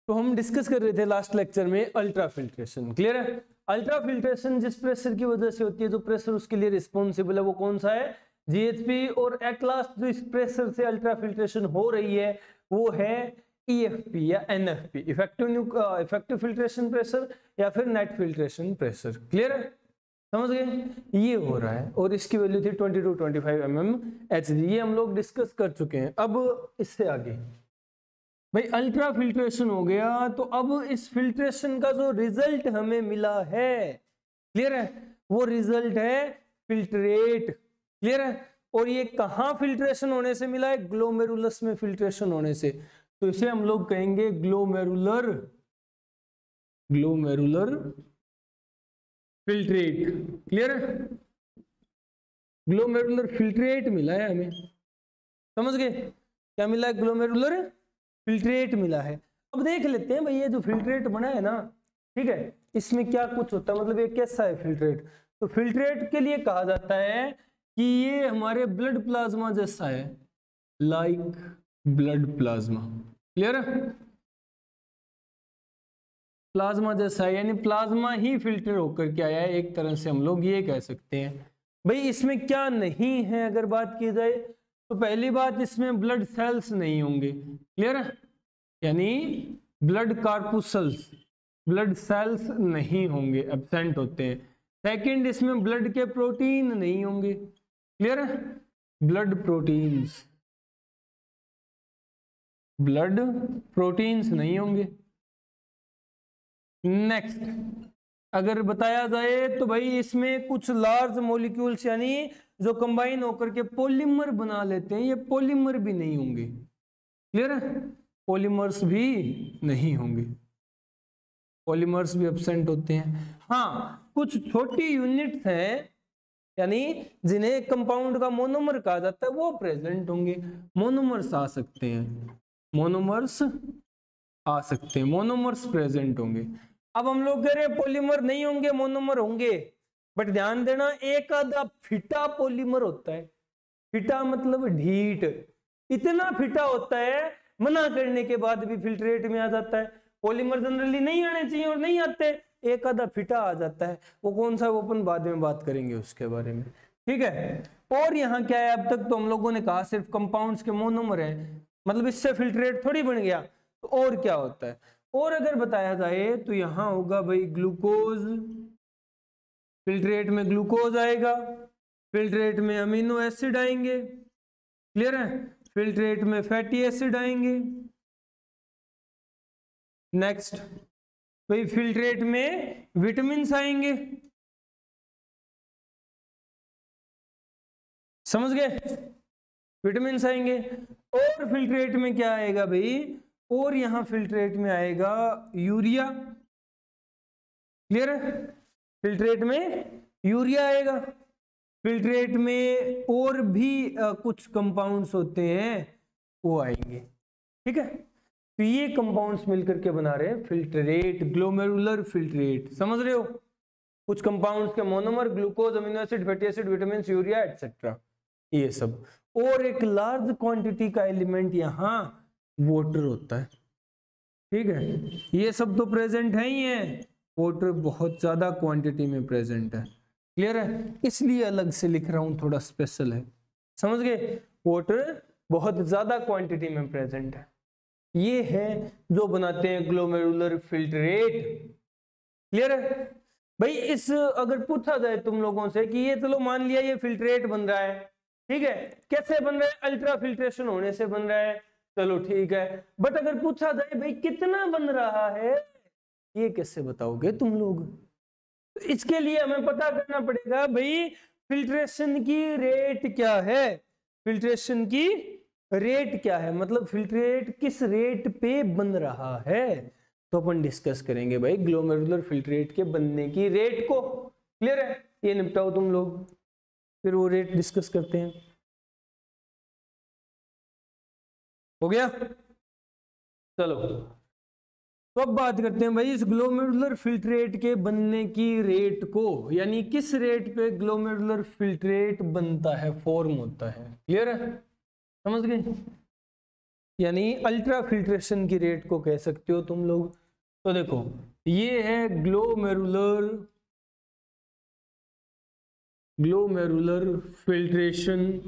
तो हम डिस्कस कर रहे थे लास्ट लेक्चर में अल्ट्रा फिल्ट्रेशन, क्लियर है। अल्ट्रा फिल्ट्रेशन जिस प्रेशर की वजह से होती है, जो प्रेशर उसके लिए रिस्पॉन्सिबल है वो कौन सा है, जीएचपी। और एट लास्ट जो इस प्रेशर से अल्ट्रा फिल्ट्रेशन हो रही है वो है ईएफपी या एनएफपी, इफेक्टिव फिल्ट्रेशन प्रेशर या फिर नेट फिल्ट्रेशन प्रेशर, क्लियर है, समझ गए। ये हो रहा है और इसकी वैल्यू थी 20 to 25 mmHg, ये हम लोग डिस्कस कर चुके हैं। अब इससे आगे भाई अल्ट्रा फिल्ट्रेशन हो गया, तो अब इस फिल्ट्रेशन का जो रिजल्ट हमें मिला है, क्लियर है, वो रिजल्ट है फिल्ट्रेट, क्लियर है। और ये कहां फिल्ट्रेशन होने से मिला है, ग्लोमेरुलस में फिल्ट्रेशन होने से, तो इसे हम लोग कहेंगे ग्लोमेरुलर फिल्ट्रेट, क्लियर है। ग्लोमेरुलर फिल्ट्रेट मिला है हमें, समझ गए, क्या मिला है, ग्लोमेरुलर फिल्ट्रेट मिला है। अब देख लेते हैं भाई ये जो फिल्ट्रेट बना है ना, ठीक है, इसमें क्या कुछ होता है, मतलब ये कैसा है फिल्ट्रेट। तो फिल्ट्रेट के लिए कहा जाता है कि ये हमारे ब्लड प्लाज्मा जैसा है, लाइक ब्लड प्लाज्मा, क्लियर है, प्लाज्मा जैसा है, यानी प्लाज्मा ही फिल्टर होकर के आया है, एक तरह से हम लोग ये कह सकते हैं। भाई इसमें क्या नहीं है अगर बात की जाए, तो पहली बात इसमें ब्लड सेल्स नहीं होंगे, क्लियर है, यानी ब्लड कार्पुसल्स, ब्लड सेल्स नहीं होंगे, एब्सेंट होते हैं। सेकंड, इसमें ब्लड के प्रोटीन नहीं होंगे, क्लियर है, ब्लड प्रोटीन्स नहीं होंगे। नेक्स्ट अगर बताया जाए तो भाई इसमें कुछ लार्ज मॉलिक्यूल्स यानी जो कंबाइन होकर के पॉलीमर बना लेते हैं, ये पॉलीमर भी नहीं होंगे, क्लियर है, पॉलीमर्स भी नहीं होंगे, पॉलीमर्स भी एब्सेंट होते हैं। हाँ, कुछ छोटी यूनिट्स हैं यानी जिन्हें कंपाउंड का मोनोमर कहा जाता है वो प्रेजेंट होंगे, मोनोमर्स आ सकते हैं, मोनोमर्स प्रेजेंट होंगे। अब हम लोग कह रहे हैं पॉलीमर नहीं होंगे, मोनोमर होंगे, बट ध्यान देना एक आधा फिटा पॉलीमर होता है, फिटा मतलब ढीठ, इतना फिटा होता है मना करने के बाद भी फिल्ट्रेट में आ जाता है। पॉलीमर जनरली नहीं आने चाहिए और नहीं आते, एक आधा फिटा आ जाता है, वो कौन सा, वो अपन बाद में बात करेंगे उसके बारे में, ठीक है। और यहाँ क्या है, अब तक तो हम लोगों ने कहा सिर्फ कंपाउंड्स के मोनोमर है, मतलब इससे फिल्ट्रेट थोड़ी बन गया, तो और क्या होता है, और अगर बताया जाए तो यहां होगा भाई ग्लूकोज, फिल्ट्रेट में ग्लूकोज आएगा, फिल्ट्रेट में अमीनो एसिड आएंगे, क्लियर है, फिल्ट्रेट में फैटी एसिड आएंगे। नेक्स्ट भाई फिल्ट्रेट में विटामिन्स आएंगे, समझ गए, विटामिन्स आएंगे। और फिल्ट्रेट में क्या आएगा भाई, और यहां फिल्ट्रेट में आएगा यूरिया, क्लियर है, फिल्ट्रेट में यूरिया आएगा। फिल्ट्रेट में और भी कुछ कंपाउंड्स होते हैं वो आएंगे, ठीक है। तो ये कंपाउंड्स मिलकर के बना रहे हैं फिल्ट्रेट, ग्लोमेरुलर फिल्ट्रेट, समझ रहे हो, कुछ कंपाउंड्स के monomer, glucose, amino acid, fatty acid, vitamin, urea etcetera, ये सब। और एक लार्ज क्वांटिटी का एलिमेंट यहाँ वाटर होता है, ठीक है, ये सब तो प्रेजेंट है ही है, वाटर बहुत ज्यादा क्वांटिटी में प्रेजेंट है, क्लियर है, इसलिए अलग से लिख रहा हूं, थोड़ा स्पेशल है, समझ गए, वाटर बहुत ज्यादा क्वांटिटी में प्रेजेंट है। ये है जो बनाते हैं ग्लोमेरुलर फिल्ट्रेट, क्लियर है भाई। इस अगर पूछा जाए तुम लोगों से कि ये चलो मान लिया ये फिल्ट्रेट बन रहा है, ठीक है, कैसे बन रहा है, अल्ट्रा फिल्ट्रेशन होने से बन रहा है, चलो ठीक है, बट अगर पूछा जाए भाई कितना बन रहा है, ये कैसे बताओगे तुम लोग, तो इसके लिए हमें पता करना पड़ेगा भाई फिल्ट्रेशन की रेट क्या है, फिल्ट्रेशन की रेट क्या है, मतलब फिल्ट्रेट किस रेट पे बन रहा है, तो अपन डिस्कस करेंगे भाई ग्लोमेरुलर फिल्ट्रेट के बनने की रेट को, क्लियर है, ये निपटाओ तुम लोग, फिर वो रेट डिस्कस करते हैं, हो गया। चलो तो अब बात करते हैं भाई इस ग्लोमेरुलर फिल्ट्रेट के बनने की रेट को, यानी किस रेट पे ग्लोमेरुलर फिल्ट्रेट बनता है, फॉर्म होता है, क्लियर है, समझ गए। यानी अल्ट्रा फिल्ट्रेशन की रेट को कह सकते हो तुम लोग। तो देखो ये है ग्लोमेरुलर फिल्ट्रेशन,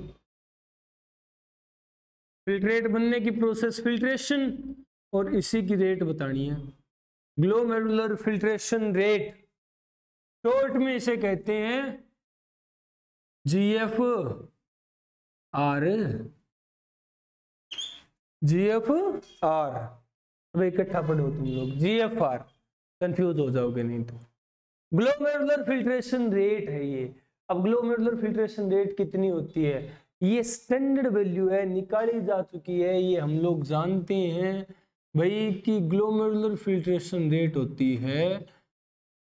फिल्ट्रेट बनने की प्रोसेस फिल्ट्रेशन, और इसी की रेट बतानी है। ग्लोमेरुलर फिल्ट्रेशन रेट, शॉर्ट में इसे कहते हैं GFR। अब इकट्ठा पढ़ो तुम लोग, GFR, कंफ्यूज हो जाओगे नहीं तो। ग्लोमेरुलर फिल्ट्रेशन रेट है ये। अब ग्लोमेरुलर फिल्ट्रेशन रेट कितनी होती है, ये स्टैंडर्ड वैल्यू है, निकाली जा चुकी है, ये हम लोग जानते हैं भाई कि ग्लोमेरुलर फिल्ट्रेशन रेट होती है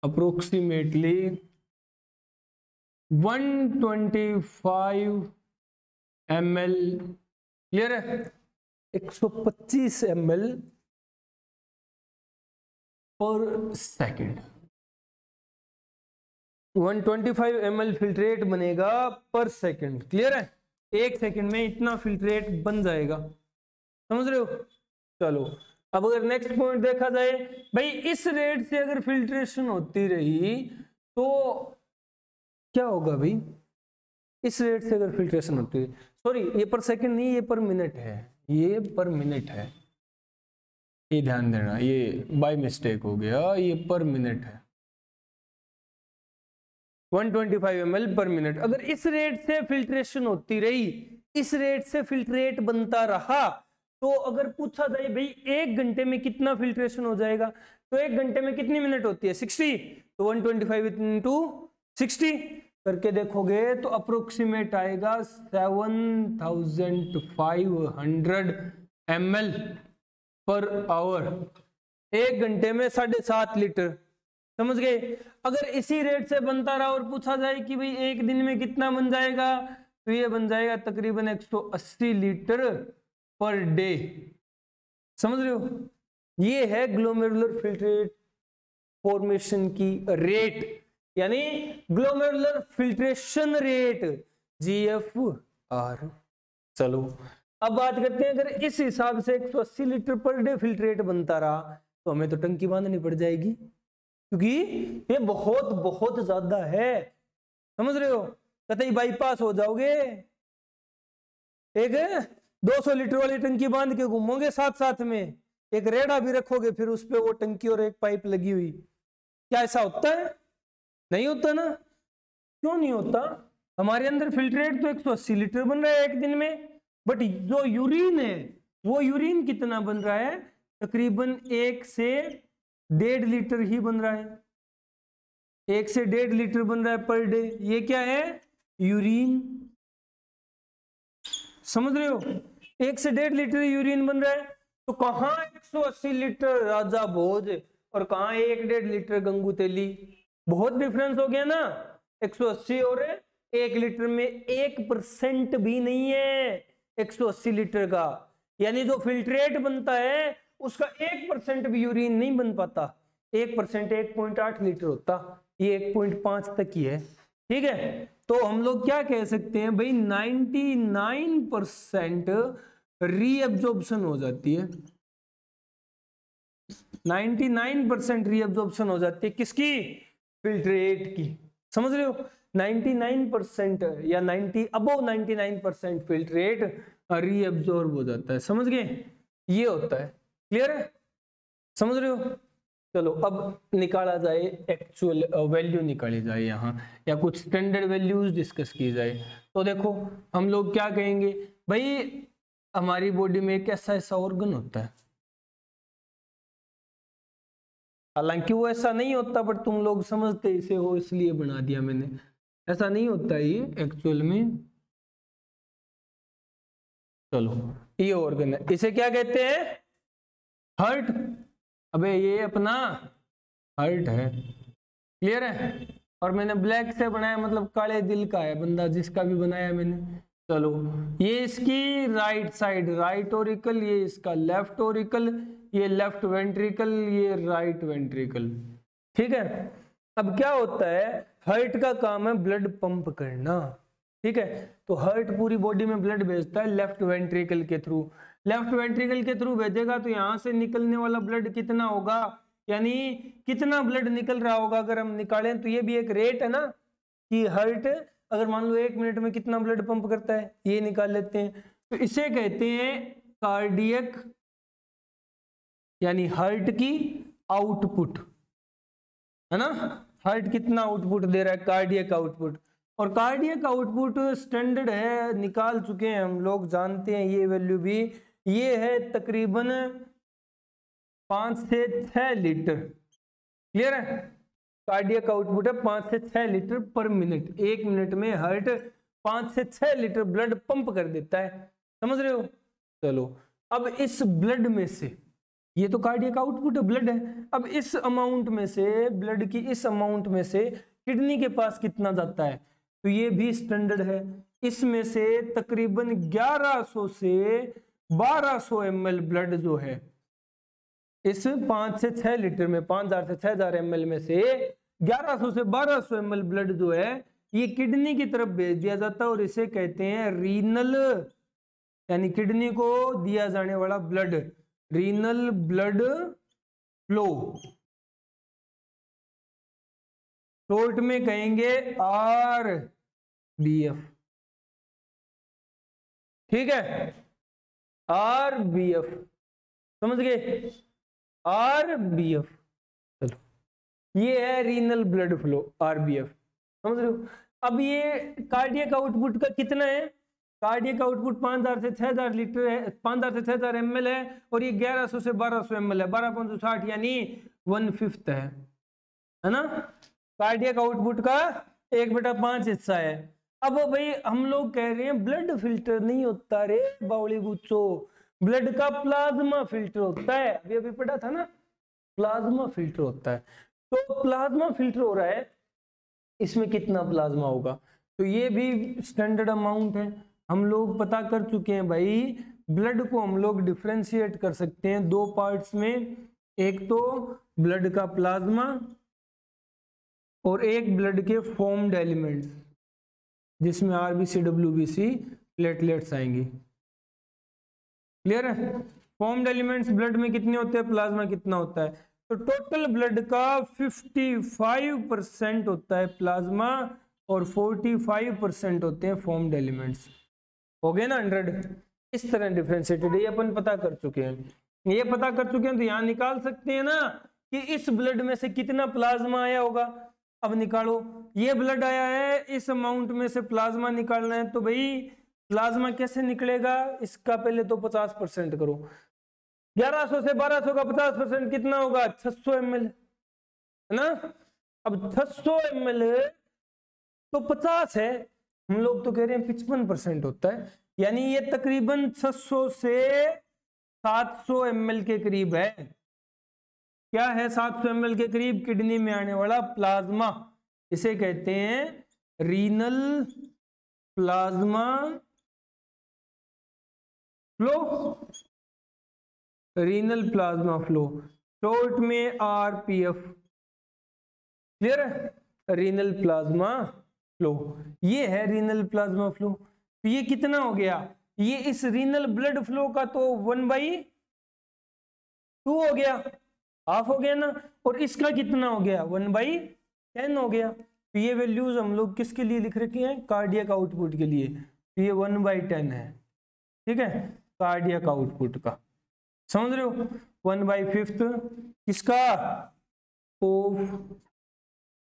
अप्रोक्सीमेटली 125 ml, क्लियर है, 125 ml पर सेकेंड। 125 ml फिल्ट्रेट बनेगा पर सेकेंड, क्लियर है, एक सेकेंड में इतना फिल्ट्रेट बन जाएगा, समझ रहे हो। चलो अब अगर नेक्स्ट पॉइंट देखा जाए, भाई इस रेट से अगर फिल्ट्रेशन होती रही तो क्या होगा भाई, इस रेट से अगर फिल्ट्रेशन होती है, सॉरी ये पर सेकंड नहीं, ये पर मिनट है, ये पर मिनट है, ये ध्यान देना, ये बाय मिस्टेक हो गया, ये पर मिनट है, 125 ml पर मिनट। अगर इस रेट से फिल्ट्रेशन होती रही, इस रेट से फिल्ट्रेट बनता रहा, तो अगर पूछा जाए भाई एक घंटे में कितना फिल्ट्रेशन हो जाएगा, तो एक घंटे में कितनी मिनट होती है 60, तो 125 into 60 करके देखोगे तो अप्रोक्सीमेट आएगा 7500 ml पर आवर, एक घंटे में 7.5 लीटर, समझ गए। अगर इसी रेट से बनता रहा और पूछा जाए कि भाई एक दिन में कितना बन जाएगा, तो ये बन जाएगा तकरीबन 180 लीटर पर डे, समझ रहे हो। ये है ग्लोमेरुलर फिल्ट्रेट फॉर्मेशन की रेट, यानी ग्लोमेरुलर फिल्ट्रेशन रेट GFR। चलो अब बात करते हैं, अगर इस हिसाब से 180 लीटर पर डे फिल्ट्रेट बनता रहा तो हमें तो टंकी बांधनी पड़ जाएगी, क्योंकि ये बहुत बहुत ज्यादा है, समझ रहे हो, कतई बाईपास हो जाओगे। एक 200 लीटर वाली टंकी बांध के घूमोगे साथ साथ में, एक रेड़ा भी रखोगे, फिर उस पे वो टंकी और एक पाइप लगी हुई, क्या ऐसा होता है? नहीं होता ना। क्यों नहीं होता? हमारे अंदर फिल्ट्रेट तो 180 लीटर बन रहा है एक दिन में, बट जो यूरिन है वो यूरिन कितना बन रहा है, तकरीबन 1 से 1.5 लीटर ही बन रहा है, 1 से 1.5 लीटर बन रहा है पर डे। ये क्या है? यूरिन, समझ रहे हो, 1 से 1.5 लीटर यूरिन बन रहा है। तो कहां 180 लीटर राजा भोज और कहां 1.5 लीटर गंगू तेली, बहुत डिफरेंस हो गया ना। 180 और 1 लीटर में 1% भी नहीं है 180 लीटर का, यानी जो फिल्ट्रेट बनता है उसका 1% भी यूरिन नहीं बन पाता। 1% 1.8 लीटर होता, ये 1.5 तक ही है, ठीक है। तो हम लोग क्या कह सकते हैं भाई, 99% रीअब्जॉर्प्शन हो जाती है, 99% रीअब्जॉर्प्शन हो जाती है, किसकी? फिल्ट्रेट की, समझ रहे हो। 99% या 99% फिल्ट्रेट रीअब्जॉर्ब हो जाता है, समझ गए, ये होता है, क्लियर है, समझ रहे हो। चलो अब निकाला जाए, एक्चुअल वैल्यू निकाली जाए यहाँ, या कुछ स्टैंडर्ड वैल्यूज डिस्कस की जाए। तो देखो हम लोग क्या कहेंगे भाई, हमारी बॉडी में एक ऐसा ऑर्गन होता है, हालांकि वो ऐसा नहीं होता, बट तुम लोग समझते इसे हो इसलिए बना दिया मैंने, ऐसा नहीं होता ये एक्चुअल में। चलो ये ऑर्गन है, इसे क्या कहते हैं? हार्ट। अबे ये अपना हार्ट है, क्लियर है। और मैंने ब्लैक से बनाया, मतलब काले दिल का है बंदा, जिसका भी बनाया मैंने। चलो ये इसकी राइट साइड, राइट ओरिकल, ये इसका लेफ्ट ओरिकल, ये लेफ्ट वेंट्रिकल, ये राइट वेंट्रिकल, ठीक है। अब क्या होता है, हार्ट का काम है ब्लड पंप करना, ठीक है। तो हार्ट पूरी बॉडी में ब्लड भेजता है लेफ्ट वेंट्रिकल के थ्रू, लेफ्ट वेंट्रिकल के थ्रू भेजेगा तो यहाँ से निकलने वाला ब्लड कितना होगा, यानी कितना ब्लड निकल रहा होगा अगर हम निकालें, तो ये भी एक रेट है ना कि हार्ट अगर मान लो 1 मिनट में कितना ब्लड पंप करता है, ये निकाल लेते हैं। तो इसे कहते हैं कार्डियक, यानी हार्ट की आउटपुट, है ना। हार्ट कितना आउटपुट दे रहा है, कार्डियक आउटपुट। और कार्डियक आउटपुट स्टैंडर्ड है, निकाल चुके हैं हम लोग, जानते हैं ये वैल्यू भी, ये है तकरीबन 5 से 6 लीटर। क्लियर है, कार्डियक आउटपुट है 5 से 6 लीटर पर मिनट। 1 मिनट में हार्ट 5 से 6 लीटर ब्लड पंप कर देता है, समझ रहे हो। चलो अब इस ब्लड में से, ये तो कार्डियक आउटपुट ब्लड है, अब इस अमाउंट में से, ब्लड की इस अमाउंट में से किडनी के पास कितना जाता है, तो ये भी स्टैंडर्ड है। इसमें से तकरीबन 1100 से 1200 ml ब्लड जो है, इस 5 से 6 लीटर में 5000 से 6000 ml में से 1100 से 1200 ml ब्लड जो है ये किडनी की तरफ भेज दिया जाता है, और इसे कहते हैं रीनल, यानी किडनी को दिया जाने वाला blood, renal blood flow, short में कहेंगे RBF। ठीक है, RBF, समझ गए, RBF। चलो ये है रीनल ब्लड फ्लो, RBF, समझ रहे हो। अब ये कार्डियक आउटपुट का कितना है, कार्डियक आउटपुट 5000 से 6000 लीटर है, 5000 से 6000 ml है, और ये 1100 से 1200 ml है, 12×5 यानी 1/5 है ना। कार्डियक आउटपुट का 1/5 हिस्सा है। अब भाई हम लोग कह रहे हैं ब्लड फिल्टर नहीं होता रे बावली गुच्चो, ब्लड का प्लाज्मा फिल्टर होता है, अभी अभी पढ़ा था ना, प्लाज्मा फिल्टर होता है। तो प्लाज्मा फिल्टर हो रहा है, इसमें कितना प्लाज्मा होगा, तो ये भी स्टैंडर्ड अमाउंट है, हम लोग पता कर चुके हैं भाई। ब्लड को हम लोग डिफरेंशिएट कर सकते हैं 2 पार्ट्स में, एक तो ब्लड का प्लाज्मा और एक ब्लड के फॉर्म्ड एलिमेंट्स, जिसमें आरबीसी डब्ल्यूबीसी प्लेटलेट्स आएंगी। क्लियर है, फॉर्म्ड एलिमेंट्स ब्लड में कितने होते हैं, प्लाज्मा कितना होता है, तो टोटल ब्लड का 55% होता है प्लाज्मा और 45% होते हैं फॉर्म्ड एलिमेंट्स। हो गए ना 100। इस तरह डिफरेंशिएटेड, ये अपन पता कर चुके हैं, ये पता कर चुके हैं, तो यहां निकाल सकते हैं ना कि इस ब्लड में से कितना प्लाज्मा आया होगा। अब निकालो, ये ब्लड आया है, इस अमाउंट में से प्लाज्मा निकालना है, तो भाई प्लाज्मा कैसे निकलेगा, इसका पहले तो 50% करो। 1100 से 1200 का 50% कितना होगा, 600 ml है ना। अब 600 ml तो 50 है, हम लोग तो कह रहे हैं 55% होता है, यानी ये तकरीबन 600 से 700 ml के करीब है। क्या है, 700 ml के करीब किडनी में आने वाला प्लाज्मा, इसे कहते हैं renal plasma flow, renal plasma flow, short में RPF। क्लियर है, रीनल प्लाज्मा फ्लो, ये है रीनल प्लाज्मा फ्लो। तो ये कितना हो गया, ये इस रीनल ब्लड फ्लो का तो 1/2 हो गया, हाफ हो गया ना, और इसका कितना हो गया, 1/10 हो गया। तो ये वैल्यूज हम लोग किसके लिए लिख रखे हैं, कार्डियक आउटपुट के लिए, तो ये 1/10 है। ठीक है, कार्डियक आउटपुट का, समझ रहे हो, 1/5 किसका, of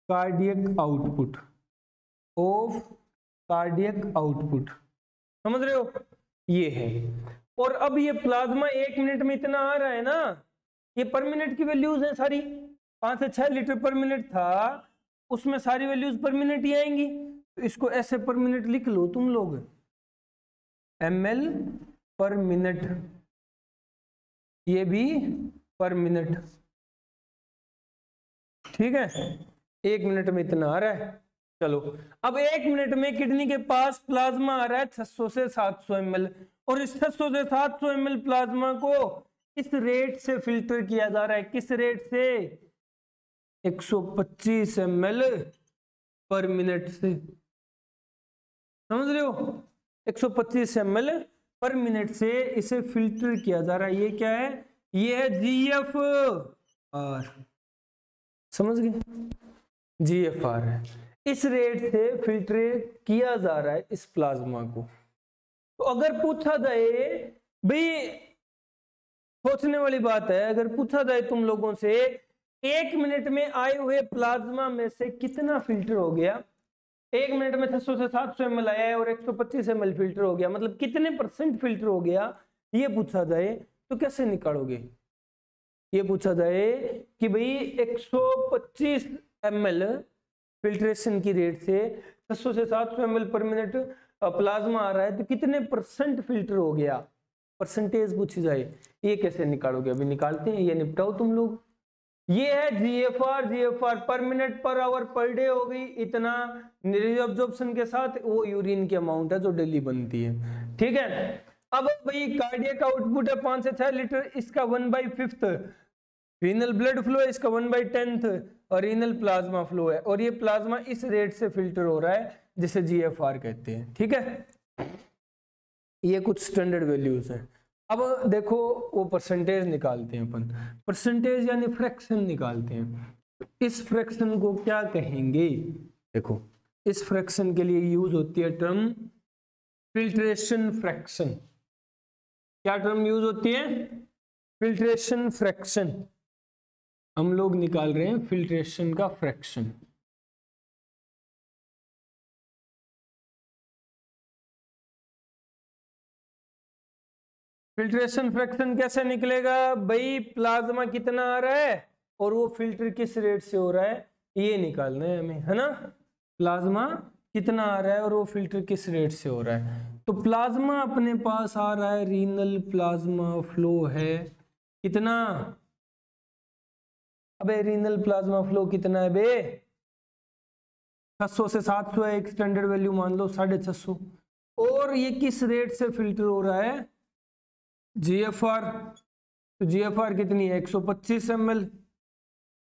cardiac output, of cardiac output, समझ रहे हो, ये है। और अब ये प्लाज्मा 1 मिनट में इतना आ रहा है ना, ये पर मिनट की वैल्यूज हैं सारी, 5 से 6 लीटर पर मिनट था, उसमें सारी वैल्यूज पर मिनट ही आएंगी, तो इसको ऐसे पर मिनट लिख लो तुम लोग, ml पर मिनट, ये भी पर मिनट। ठीक है, 1 मिनट में इतना आ रहा है। चलो अब 1 मिनट में किडनी के पास प्लाज्मा आ रहा है 600 से 700 ml, और इस 600 से 700 ml प्लाज्मा को इस रेट से फिल्टर किया जा रहा है, किस रेट से, 125 ml पर मिनट से, समझ रहे हो, 125 ml पर मिनट से इसे फिल्टर किया जा रहा है। ये क्या है? ये है GFR, समझ गए? GFR है, इस रेट से फिल्ट्रेट किया जा रहा है इस प्लाज्मा को। तो अगर पूछा जाए भाई, सोचने वाली बात है, अगर पूछा जाए तुम लोगों से 1 मिनट में आए हुए प्लाज्मा में से कितना फिल्टर हो गया, 1 मिनट में 600 से 700 ml आया है और 125 ml फिल्टर हो गया, मतलब कितने % फिल्टर हो गया, ये पूछा जाए तो कैसे निकालोगे? ये पूछा जाए कि भाई 125 ml फिल्ट्रेशन की रेट से 600 से 700 ml पर मिनट प्लाज्मा आ रहा है, तो कितने % फिल्टर हो गया, परसेंटेज पूछी जाए, ये कैसे निकालोगे? अभी निकालते हैं, ये निपटाओ तुम लोग। ये है GFR पर minute per hour per day हो गई, इतना रीअब्जॉर्प्शन के साथ वो यूरिन की अमाउंट है जो डेली बनती है, ठीक है। अब भाई कार्डियक आउटपुट है 5 से 6 लीटर, इसका 1/5 रीनल ब्लड फ्लो है, इसका 1/10 और रीनल प्लाज्मा फ्लो है, और ये प्लाज्मा इस रेट से फिल्टर हो रहा है जिसे GFR कहते हैं, ठीक है। ये कुछ स्टैंडर्ड वैल्यूज हैं। अब देखो वो परसेंटेज निकालते हैं अपन, परसेंटेज यानी फ्रैक्शन निकालते हैं। इस फ्रैक्शन को क्या कहेंगे? देखो इस फ्रैक्शन के लिए यूज होती है टर्म फिल्ट्रेशन फ्रैक्शन। क्या टर्म यूज होती है? Filtration fraction. हम लोग निकाल रहे हैं फिल्ट्रेशन का फ्रैक्शन। फिल्ट्रेशन फ्रैक्शन कैसे निकलेगा भाई? प्लाज्मा कितना आ रहा है और वो फिल्टर किस रेट से हो रहा है, ये निकालना है हमें, है ना। प्लाज्मा कितना आ रहा है और वो फिल्टर किस रेट से हो रहा है। तो प्लाज्मा अपने पास आ रहा है, रीनल प्लाज्मा फ्लो है कितना? अबे रीनल प्लाज्मा फ्लो कितना है बे? 600 से 700 है, एक स्टैंडर्ड वैल्यू मान लो 650, और ये किस रेट से फिल्टर हो रहा है? GFR। तो GFR कितनी है? 125 ml।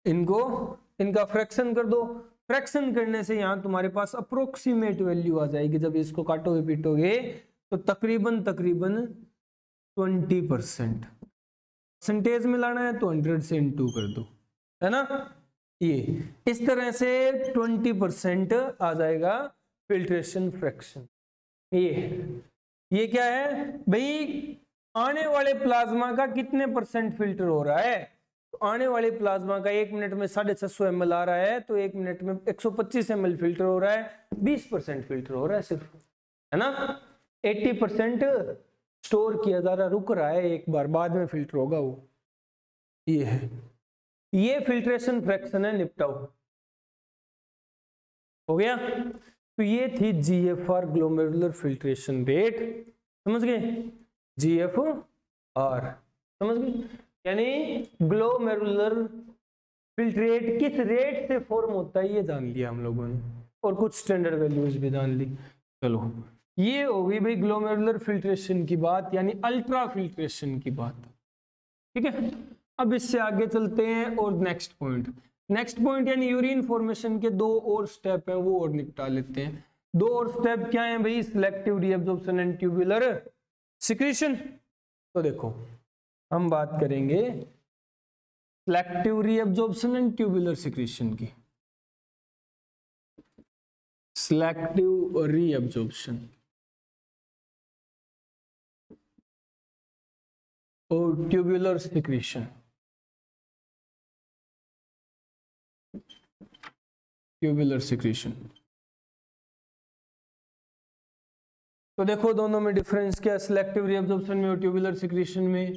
इनका फ्रैक्शन कर दो, फ्रैक्शन करने से यहां तुम्हारे पास अप्रोक्सीमेट वैल्यू आ जाएगी। जब इसको काटोगे पीटोगे तो तकरीबन 20%। परसेंटेज में लाना है तो 100 से इंटू कर दो, है ना। ये इस तरह से 20% आ जाएगा फिल्ट्रेशन फ्रैक्शन। ये क्या है भाई? आने वाले प्लाज्मा का कितने % फिल्टर हो रहा है? तो आने वाले प्लाज्मा का 1 मिनट में 650 ml आ रहा है, तो 1 मिनट में 125 ml फिल्टर हो रहा है, 20% फिल्टर हो रहा है सिर्फ, है ना। 80% स्टोर किया जा रहा, रुक रहा है, एक बार बाद में फिल्टर होगा वो। ये है, ये फिल्ट्रेशन फ्रैक्शन है, निपटाओ। हो गया। तो ये थी GFR ग्लोमेरुलर फिल्ट्रेशन रेट, समझ गए? GFR समझ गए, यानी ग्लोमेरुलर फिल्ट्रेट किस रेट से फॉर्म होता है ये जान लिया हम लोगों ने, और कुछ स्टैंडर्ड वैल्यूज भी जान ली। चलो ये हो गई भाई ग्लोमेरुलर फिल्ट्रेशन की बात, यानी अल्ट्रा फिल्ट्रेशन की बात, ठीक है। अब इससे आगे चलते हैं और नेक्स्ट पॉइंट यानी यूरिन फॉर्मेशन के 2 और स्टेप हैं, वो और निपटा लेते हैं। 2 और स्टेप क्या है भाई? Selective reabsorption and tubular secretion. तो देखो हम बात करेंगे selective reabsorption and tubular secretion की। सिलेक्टिव रीअब्जॉर्प्शन और ट्यूबुलर सिक्रीशन। ट्यूबुलर सिक्रीशन, तो देखो दोनों में डिफरेंस क्या है, सिलेक्टिव रीअब्जॉर्प्शन में और ट्यूबुलर सिक्रीशन में।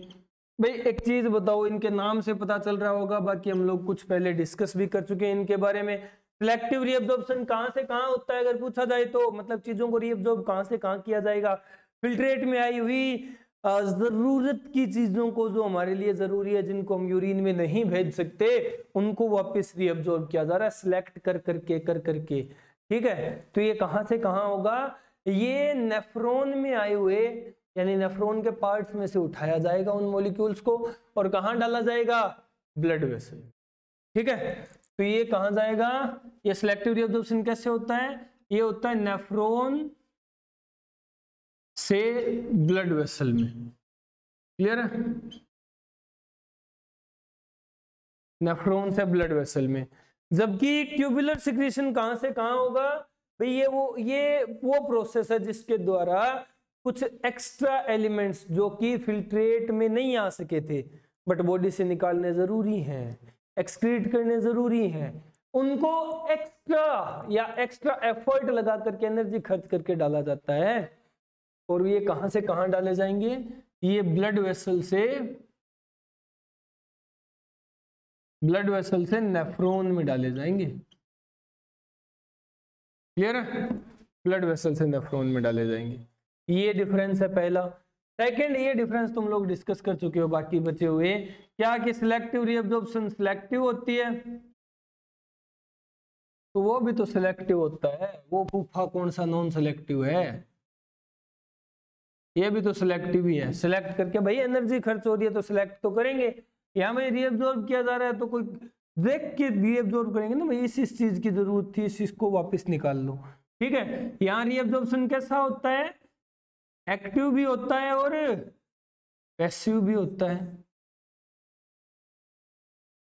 भाई एक चीज बताओ, इनके नाम से पता चल रहा होगा, बाकी हम लोग कुछ पहले डिस्कस भी कर चुके हैं इनके बारे में। सिलेक्टिव रीअब्जॉर्प्शन कहां से कहां होता है अगर पूछा जाए तो, मतलब चीजों को रीअब्जॉर्ब कहां से कहां किया जाएगा? फिल्ट्रेट में आई हुई जरूरत की चीजों को, जो हमारे लिए जरूरी है, जिनको हम यूरिन में नहीं भेज सकते, उनको वापस रीअब्जॉर्ब किया जा रहा है, सिलेक्ट कर करके, ठीक है। तो ये कहां से कहां होगा? ये नेफ्रॉन में आए हुए, यानी नेफ्रॉन के पार्ट्स में से उठाया जाएगा उन मॉलिक्यूल्स को, और कहां डाला जाएगा? ब्लड वेसल, ठीक है। तो ये कहां जाएगा? ये सिलेक्टिव रीअब्जॉर्प्शन कैसे होता है? ये होता है नेफ्रॉन से ब्लड वेसल में, क्लियर है, नेफ्रॉन से ब्लड वेसल में। जबकि ट्यूबुलर सिक्रीशन कहां से कहां होगा भाई, ये वो प्रोसेस है जिसके द्वारा कुछ एक्स्ट्रा एलिमेंट्स जो कि फिल्ट्रेट में नहीं आ सके थे बट बॉडी से निकालने जरूरी हैं, एक्सक्रीट करने जरूरी हैं, उनको एक्स्ट्रा एफर्ट लगा करके एनर्जी खर्च करके डाला जाता है। और ये कहां से कहां डाले जाएंगे, ये ब्लड वेसल से नेफ्रॉन में डाले जाएंगे, क्लियर है, ब्लड वेसल से नेफ्रॉन में डाले जाएंगे। ये डिफरेंस है पहला। सेकंड, ये डिफरेंस तुम लोग डिस्कस कर चुके हो, बाकी बचे हुए क्या कि सिलेक्टिव रीअब्जॉर्प्शन सिलेक्टिव होती है, तो वो भी तो सिलेक्टिव होता है, वो फूफा कौन सा नॉन सिलेक्टिव है, ये भी तो सिलेक्टिव ही है। सिलेक्ट करके भाई एनर्जी खर्च हो रही है तो सिलेक्ट तो करेंगे, यहाँ में रीअब्जॉर्ब किया जा रहा है तो कोई देख के रीअब्जॉर्ब करेंगे ना भाई, इस चीज की जरूरत थी, इस चीज को वापस निकाल लो, ठीक है। यहाँ रीअब्जॉर्प्शन कैसा होता है, एक्टिव भी होता है और पैसिव भी होता है,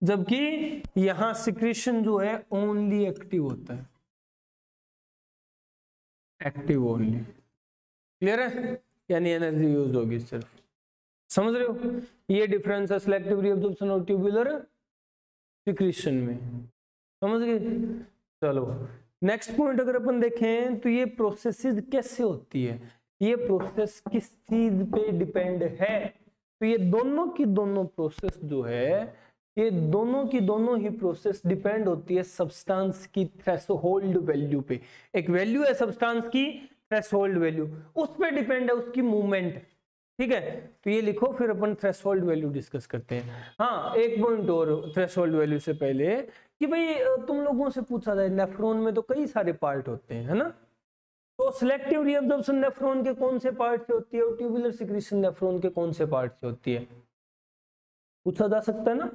जबकि यहां सिक्रीशन जो है ओनली एक्टिव होता है, एक्टिव ओनली, क्लियर है, यानी एनर्जी यूज होगी सिर्फ, समझ रहे हो। ये डिफरेंस है सिलेक्टिव रीअब्जॉर्प्शन और ट्यूबुलर सिक्रीशन में, समझ गए। चलो नेक्स्ट पॉइंट अगर अपन देखें तो ये प्रोसेसेस कैसे होती है, ये प्रोसेस किस चीज पे डिपेंड है, तो ये दोनों की दोनों प्रोसेस जो है, ये दोनों की दोनों ही प्रोसेस डिपेंड होती है सब्सटेंस की थ्रेशोल्ड वैल्यू पे। एक वैल्यू है सब्सटेंस की थ्रेशोल्ड वैल्यू, उस पे डिपेंड है उसकी मूवमेंट, ठीक है। तो ये लिखो, फिर अपन थ्रेशोल्ड वैल्यू डिस्कस करते हैं। हाँ एक पॉइंट और थ्रेशोल्ड वैल्यू से पहले कि भाई तुम लोगों से पूछा जाए नेफ्रॉन में तो कई सारे पार्ट होते हैं, है ना, तो सिलेक्टिव रीअब्जॉर्प्शन नेफ्रॉन के कौन से पार्ट से होती है और ट्यूबुलर सिक्रीशन नेफ्रॉन के कौन से पार्ट से होती है, पूछा जा सकता है ना।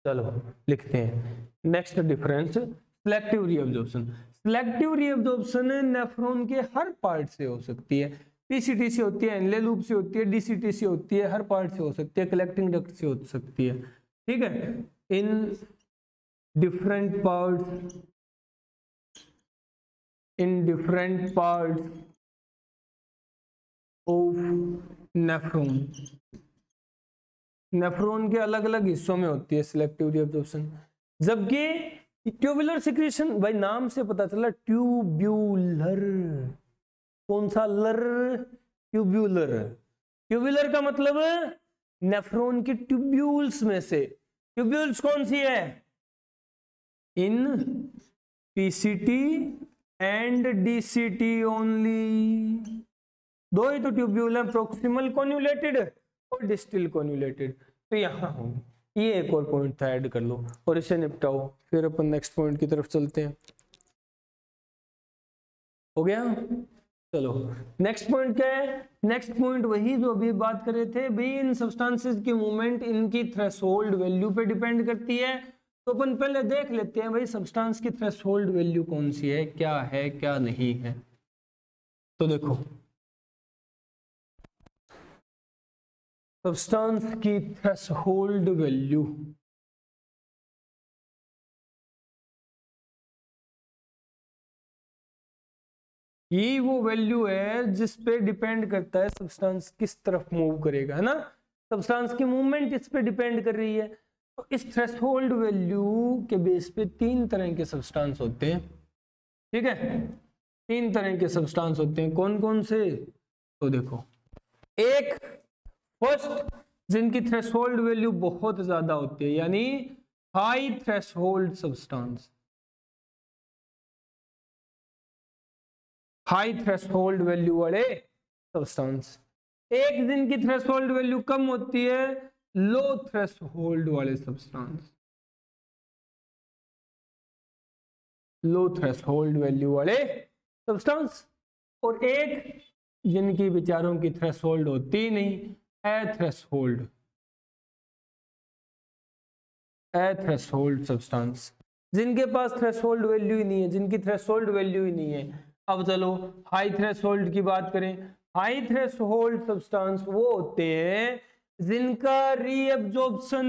चलो लिखते हैं next difference, selective reabsorption. Selective reabsorption nephron के हर पार्ट से हो सकती है, पीसीटी से होती है, इनले लूप से होती है, डीसीटी से होती है, हर पार्ट से हो सकती है, कलेक्टिंग डक्ट से हो सकती है, ठीक है। In different parts, in different parts of nephron, nephron के अलग अलग हिस्सों में होती है सिलेक्टिव रीअब्जॉर्प्शन। जबकि ट्यूबुलर सिक्रीशन, भाई नाम से पता चला ट्यूब्यूलर, कौन सा लर, ट्यूब्यूलर, ट्यूब्यूलर का मतलब नेफ्रॉन की ट्यूब्यूल्स में से, ट्यूब्यूल्स कौन सी है, इन पीसीटी एंड डीसीटी ओनली, दो ही तो ट्यूब्यूल है, प्रोक्सिमल कॉन्युलेटेड और डिस्टल कॉन्युलेटेड, तो यहां होंगे। ये एक और पॉइंट था, ऐड कर लो और इसे निपटाओ, फिर अपन नेक्स्ट पॉइंट की तरफ चलते हैं। हो गया, चलो नेक्स्ट पॉइंट क्या है, नेक्स्ट पॉइंट वही जो अभी बात कर रहे थे भाई, इन सब्सटेंसेस की मूवमेंट इनकी थ्रेशोल्ड वैल्यू पे डिपेंड करती है। तो अपन पहले देख लेते हैं भाई सब्सटेंस की थ्रेशोल्ड वैल्यू कौन सी है क्या नहीं है। तो देखो सब्सटेंस की थ्रेशोल्ड वैल्यू, ये वो वैल्यू है जिस पे डिपेंड करता है सब्सटेंस किस तरफ मूव करेगा, है ना, सब्सटेंस की मूवमेंट इस पे डिपेंड कर रही है। तो इस थ्रेशोल्ड वैल्यू के बेस पे तीन तरह के सब्सटेंस होते हैं, ठीक है, तीन तरह के सब्सटेंस होते हैं, कौन कौन से, तो देखो एक फर्स्ट जिनकी थ्रेशोल्ड वैल्यू बहुत ज्यादा होती है, यानी high threshold substance, high threshold value वाले सब्सटेंस। एक जिनकी थ्रेशोल्ड वैल्यू कम होती है, लो थ्रेशोल्ड वाले सब्सटेंस, लो थ्रेशोल्ड वैल्यू वाले सब्सटेंस। और एक जिनकी बेचारों की थ्रेशोल्ड होती नहीं, एथ्रेशोल्ड, एथ्रेशोल्ड सब्सटेंस, जिनके पास थ्रेशोल्ड वैल्यू ही नहीं है, जिनकी थ्रेशोल्ड वैल्यू ही नहीं है। अब चलो हाई थ्रेशोल्ड की बात करें हाई थ्रेशोल्ड सब्सटेंस वो होते हैं जिनका रीएब्जॉर्प्शन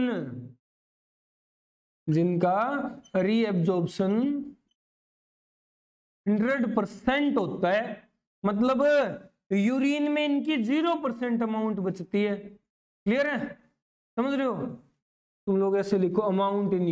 100% होता है, मतलब यूरिन में इनकी 0% अमाउंट बचती है। क्लियर है, समझ रहे हो? तुम लोग ऐसे लिखो अमाउंट इन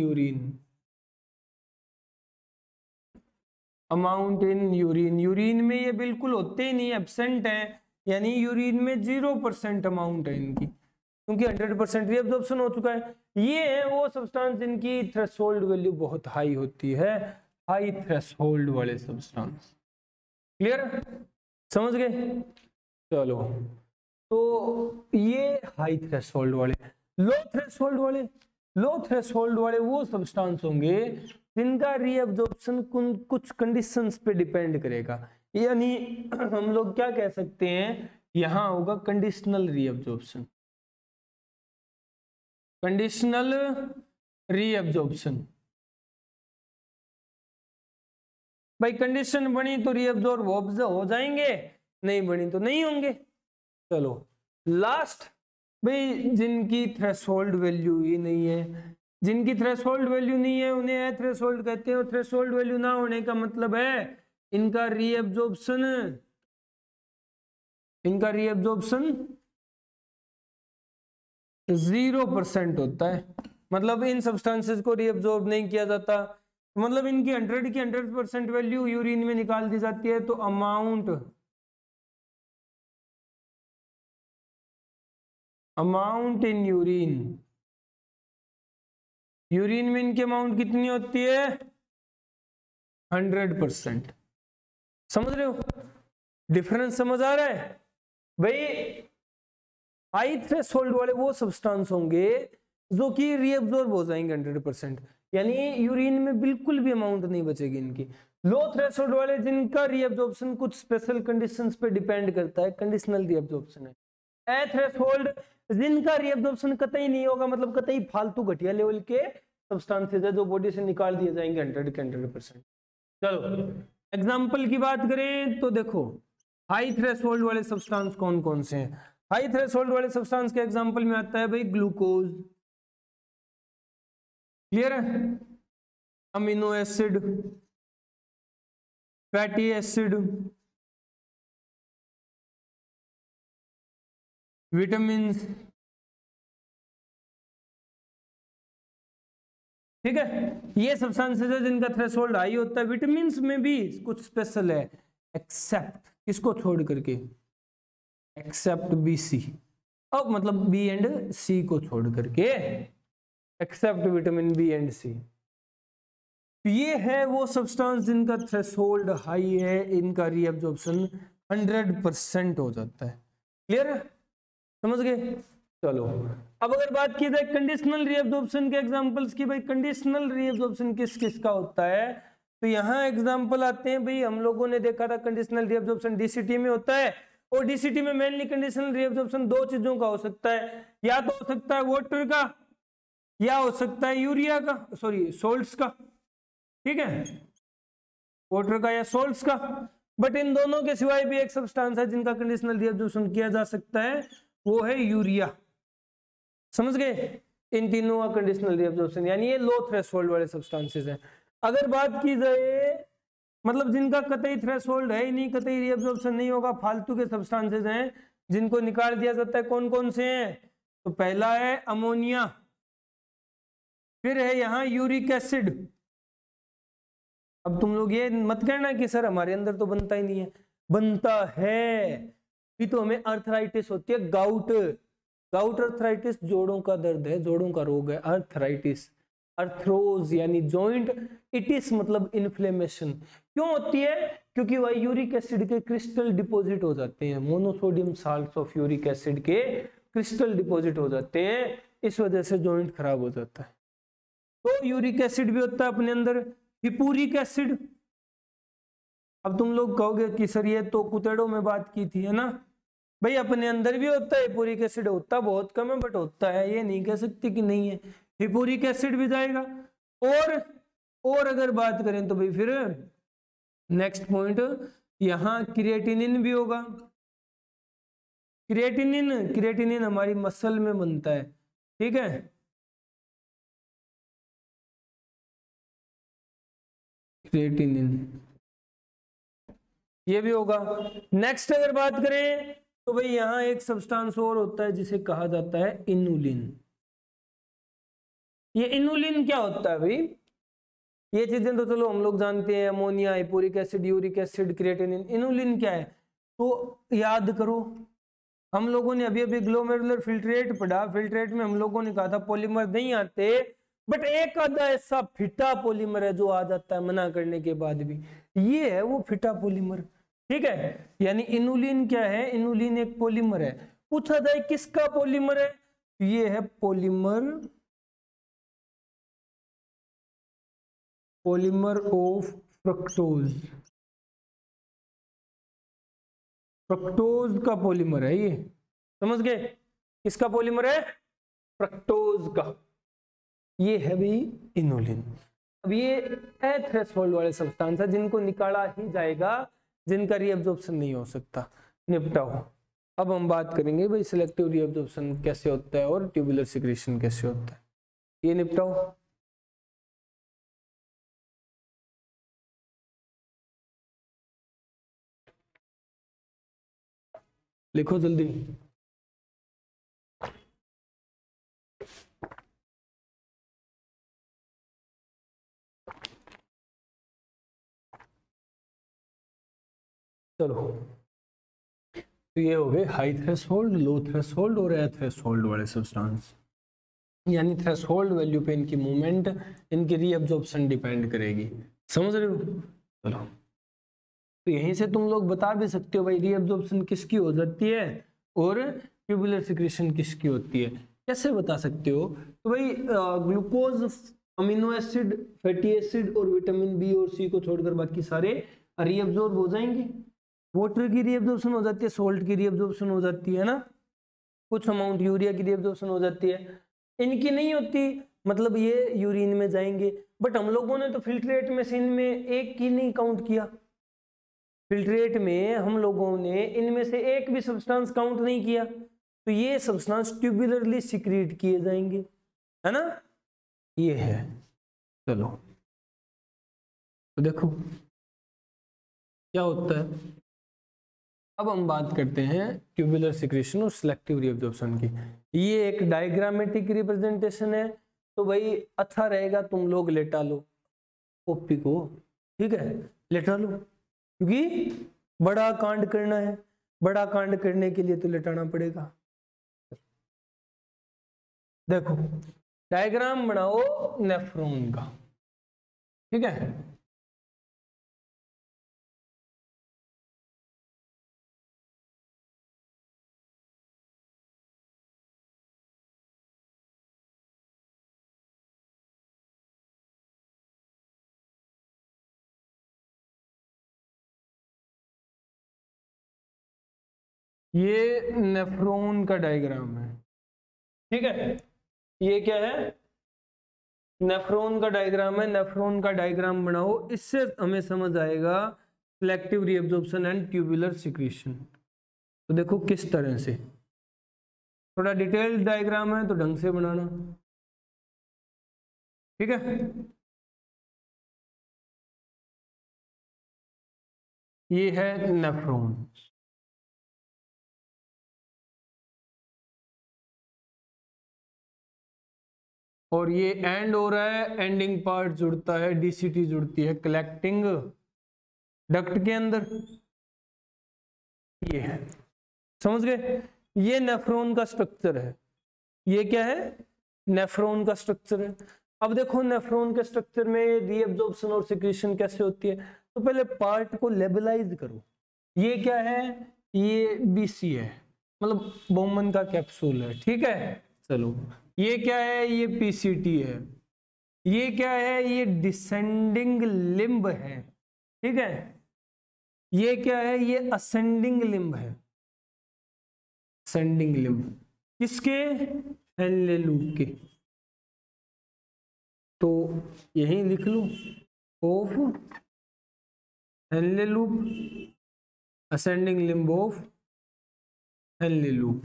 यूरिन, यूरिन में ये बिल्कुल होते ही नहीं, एब्सेंट है, यानी यूरिन में 0% अमाउंट है इनकी, क्योंकि 100% रीअब्जॉर्प्शन हो चुका है। ये है वो सब्सटेंस जिनकी थ्रेशोल्ड वैल्यू बहुत हाई होती है, हाई थ्रेशोल्ड वाले सब्सटेंस। क्लियर, समझ गए? चलो, तो ये हाई थ्रेशोल्ड वाले। लो थ्रेशोल्ड वाले वो सब्सटेंस होंगे जिनका रीअब्जॉर्प्शन कुछ कंडीशंस पे डिपेंड करेगा, यानी हम लोग क्या कह सकते हैं, यहां होगा कंडीशनल रीअब्जॉर्प्शन। भाई कंडीशन बनी तो रीअब्जॉर्ब हो जाएंगे, नहीं बनी तो नहीं होंगे। चलो लास्ट, भाई जिनकी थ्रेशोल्ड वैल्यू ही नहीं है, जिनकी थ्रेशोल्ड वैल्यू नहीं है उन्हें एथ्रेशोल्ड कहते हैं। और थ्रेशोल्ड वैल्यू ना होने का मतलब है इनका रीअब्जॉर्प्शन 0% होता है, मतलब इन सब्सटेंसेस को रीअब्जॉर्ब नहीं किया जाता, मतलब इनकी 100 की 100% वैल्यू यूरिन में निकाल दी जाती है। तो अमाउंट इन यूरिन में इनकी अमाउंट कितनी होती है? 100%। समझ रहे हो डिफरेंस? समझ आ रहा है भाई? हाई थ्रेशोल्ड वाले वो सब्सटेंस होंगे जो कि रीअब्जॉर्ब हो जाएंगे 100%, यानी यूरिन में बिल्कुल भी अमाउंट नहीं बचेगी इनकी। लो थ्रेशोल्ड वाले जिनका रीअब्जॉर्प्शन कुछ स्पेशल कंडीशंस पे डिपेंड करता है, कंडीशनल रीअब्जॉर्प्शन है। ए थ्रेशोल्ड जिनका रीअब्जॉर्प्शन कतई नहीं होगा, मतलब कतई फालतू घटिया लेवल के सब्सटेंसेस है जो बॉडी से निकाल दिए जाएंगे 100 के 100%। चलो एग्जांपल की बात करें तो देखो हाई थ्रेशोल्ड वाले सब्सटेंस कौन कौन से हैं। हाई थ्रेशोल्ड वाले सब्सटेंस के एग्जांपल में आता है भाई ग्लूकोज, क्लियर है, amino acid, fatty acid, vitamin, ठीक है, ये सब्सटेंसेस है जिनका थ्रेशोल्ड हाई होता है। विटामिन में भी कुछ स्पेशल है, एक्सेप्ट किसको छोड़ करके, एक्सेप्ट BC, अब मतलब B एंड C को छोड़ करके, except vitamin B and C। ये है वो सब्सटेंस जिनका थ्रेशोल्ड हाई है, इनका रीअब्जॉर्प्शन 100% हो जाता है। क्लियर है, समझ गए? चलो अब अगर बात की जाए कंडीशनल रीअब्जॉर्प्शन के एग्जांपल्स की, भाई कंडीशनल रीअब्जॉर्प्शन किस किस का होता है, तो यहां एग्जांपल आते हैं। भाई हम लोगों ने देखा था कंडीशनल रीअब्जॉर्प्शन DCT में होता है, और DCT में मेनली कंडीशनल रीअब्जॉर्प्शन दो चीजों का हो सकता है, या तो हो सकता है वाटर का, या हो सकता है यूरिया का, सॉरी सोल्ट्स का, ठीक है, वाटर का या सोल्ट्स का। बट इन दोनों के सिवाय भी एक सब्सटेंस है जिनका कंडीशनल रीअब्जॉर्प्शन किया जा सकता है, वो है यूरिया। समझ गए? इन तीनों का कंडीशनल रीअब्जॉर्प्शन, यानी ये लो थ्रेशोल्ड वाले सब्सटेंसेस हैं। अगर बात की जाए मतलब जिनका कतई थ्रेशोल्ड है ही नहीं, कतई रीअब्जॉर्प्शन नहीं होगा, फालतू के सब्सटेंसेस हैं जिनको निकाल दिया जाता है, कौन कौन से हैं? तो पहला है अमोनिया, फिर है यहां यूरिक एसिड। अब तुम लोग ये मत कहना कि सर हमारे अंदर तो बनता ही नहीं है, बनता है। भी तो हमें अर्थराइटिस होती है, गाउट अर्थराइटिस जोड़ों का दर्द है, जोड़ों का रोग है अर्थराइटिस। अर्थरोज यानी जॉइंट, इटिस मतलब इन्फ्लेमेशन। क्यों होती है? क्योंकि वह यूरिक एसिड के क्रिस्टल डिपॉजिट हो जाते हैं, monosodium salts of uric acid के क्रिस्टल डिपॉजिट हो जाते हैं, इस वजह से जॉइंट खराब हो जाता है। तो यूरिक एसिड भी होता है अपने अंदर, हिपूरिक एसिड। अब तुम लोग कहोगे कि सर ये तो कुतेड़ों में बात की थी, है ना? भाई अपने अंदर भी होता है हिपूरिक एसिड, होता बहुत कम है बट होता है, ये नहीं कह सकते कि नहीं है। हिपूरिक एसिड भी जाएगा। और अगर बात करें तो भाई फिर नेक्स्ट पॉइंट, यहां क्रिएटिनिन भी होगा, क्रिएटिनिन हमारी मसल में बनता है, ठीक है। क्रिएटिनिन ये भी होगा। नेक्स्ट अगर बात करें तो भाई यहां एक सब्सटेंस और होता है जिसे कहा जाता है इनुलिन। ये इनुलिन क्या होता है भाई? ये चीजें तो चलो हम लोग जानते हैं, ammonia, hyporheic acid, uric acid, creatinine. Inulin क्या है तो याद करो, हम लोगों ने अभी अभी ग्लोमेरुलर फिल्ट्रेट पढ़ा। फिल्ट्रेट में हम लोगों ने कहा था पॉलीमर नहीं आते, बट एक आधा ऐसा फिटा पॉलीमर है जो आ जाता है मना करने के बाद भी, ये है वो फिटा पॉलीमर, ठीक है। यानी इनुलिन क्या है? इनुलिन एक पॉलीमर है। पूछा जाए किसका पॉलीमर है, ये है पॉलीमर ऑफ फ्रक्टोज। फ्रक्टोज का पॉलीमर है ये, समझ गए? किसका पॉलीमर है? फ्रक्टोज का। ये है भी इनुलिन। अब ये थ्रेशोल्ड वाले सब्सटेंस है जिनको निकाला ही जाएगा, जिनका रीअब्जॉर्प्शन नहीं हो सकता। निपटाओ। अब हम बात करेंगे भाई सिलेक्टिव रीअब्जॉर्प्शन कैसे होता है और ट्यूबुलर सिक्रीशन कैसे होता है, ये निपटाओ। लिखो जल्दी। चलो, तो ये हो गए हाई थ्रेशोल्ड, लो थ्रेशोल्ड और ए थ्रेशोल्ड वाले सब्सटेंस। यानी थ्रेशोल्ड वैल्यू पे इनकी मूवमेंट, इनकी रीअब्जॉर्प्शन डिपेंड करेगी। समझ रहे हो? चलो, तो यहीं से तुम लोग बता भी सकते हो भाई रीअब्जॉर्प्शन किसकी हो जाती है और ट्यूबुलर सिक्रीशन किसकी होती है। कैसे बता सकते हो? तो भाई glucose, amino acid, fatty acid और विटामिन बी और सी को छोड़कर बाकी सारे रीअब्जॉर्ब हो जाएंगे। वाटर की रीअब्जॉर्प्शन हो जाती है, सोल्ट की रीअब्जॉर्प्शन हो जाती है ना, कुछ अमाउंट यूरिया की रीअब्जॉर्प्शन हो जाती है। इनकी नहीं होती, मतलब ये यूरिन में जाएंगे। बट हम लोगों ने तो फिल्ट्रेट में से इनमें एक की नहीं काउंट किया। फिल्ट्रेट में हम लोगों ने इनमें से एक भी सब्सटेंस काउंट नहीं किया, तो ये सब्सटेंस ट्यूबुलरली सिक्रीट किए जाएंगे, है ना। ये है। चलो, तो देखो क्या होता है। अब हम बात करते हैं ट्यूबुलर सिक्रीशन और सिलेक्टिव रीअब्जॉर्प्शन की। ये एक डायग्रामेटिक रिप्रेजेंटेशन है, तो भाई अच्छा रहेगा तुम लोग लेटा लो कॉपी को, ठीक है, लेटा लो, क्योंकि बड़ा कांड करना है। बड़ा कांड करने के लिए तो लेटाना पड़ेगा। देखो, डायग्राम बनाओ नेफ्रॉन का, ठीक है। ये नेफ्रॉन का डायग्राम है, ठीक है। ये क्या है? नेफ्रॉन का डायग्राम है। नेफ्रॉन का डायग्राम बनाओ, इससे हमें समझ आएगा selective reabsorption and tubular secretion. तो देखो किस तरह से, थोड़ा डिटेल्ड डायग्राम है तो ढंग से बनाना, ठीक है। ये है नेफ्रॉन, और ये एंड हो रहा है, एंडिंग पार्ट जुड़ता है, डीसीटी जुड़ती है कलेक्टिंग डक्ट के अंदर। ये है, समझ गए? ये नेफ्रॉन का स्ट्रक्चर है। ये क्या है? नेफ्रॉन का स्ट्रक्चर है। अब देखो नेफ्रॉन के स्ट्रक्चर में रीअब्जॉर्प्शन और सिक्रीशन कैसे होती है। तो पहले पार्ट को लेबलाइज करो। ये क्या है? ये बीसी है, मतलब बोमन का कैप्सूल है, ठीक है। चलो, ये क्या है? ये पीसीटी है। ये क्या है? ये डिसेंडिंग लिम्ब है, ठीक है। ये क्या है? ये असेंडिंग लिम्ब है। असेंडिंग लिम्ब किसके? हेनले लूप के। तो यही लिख लो, of Henle loop, ascending limb of Henle loop,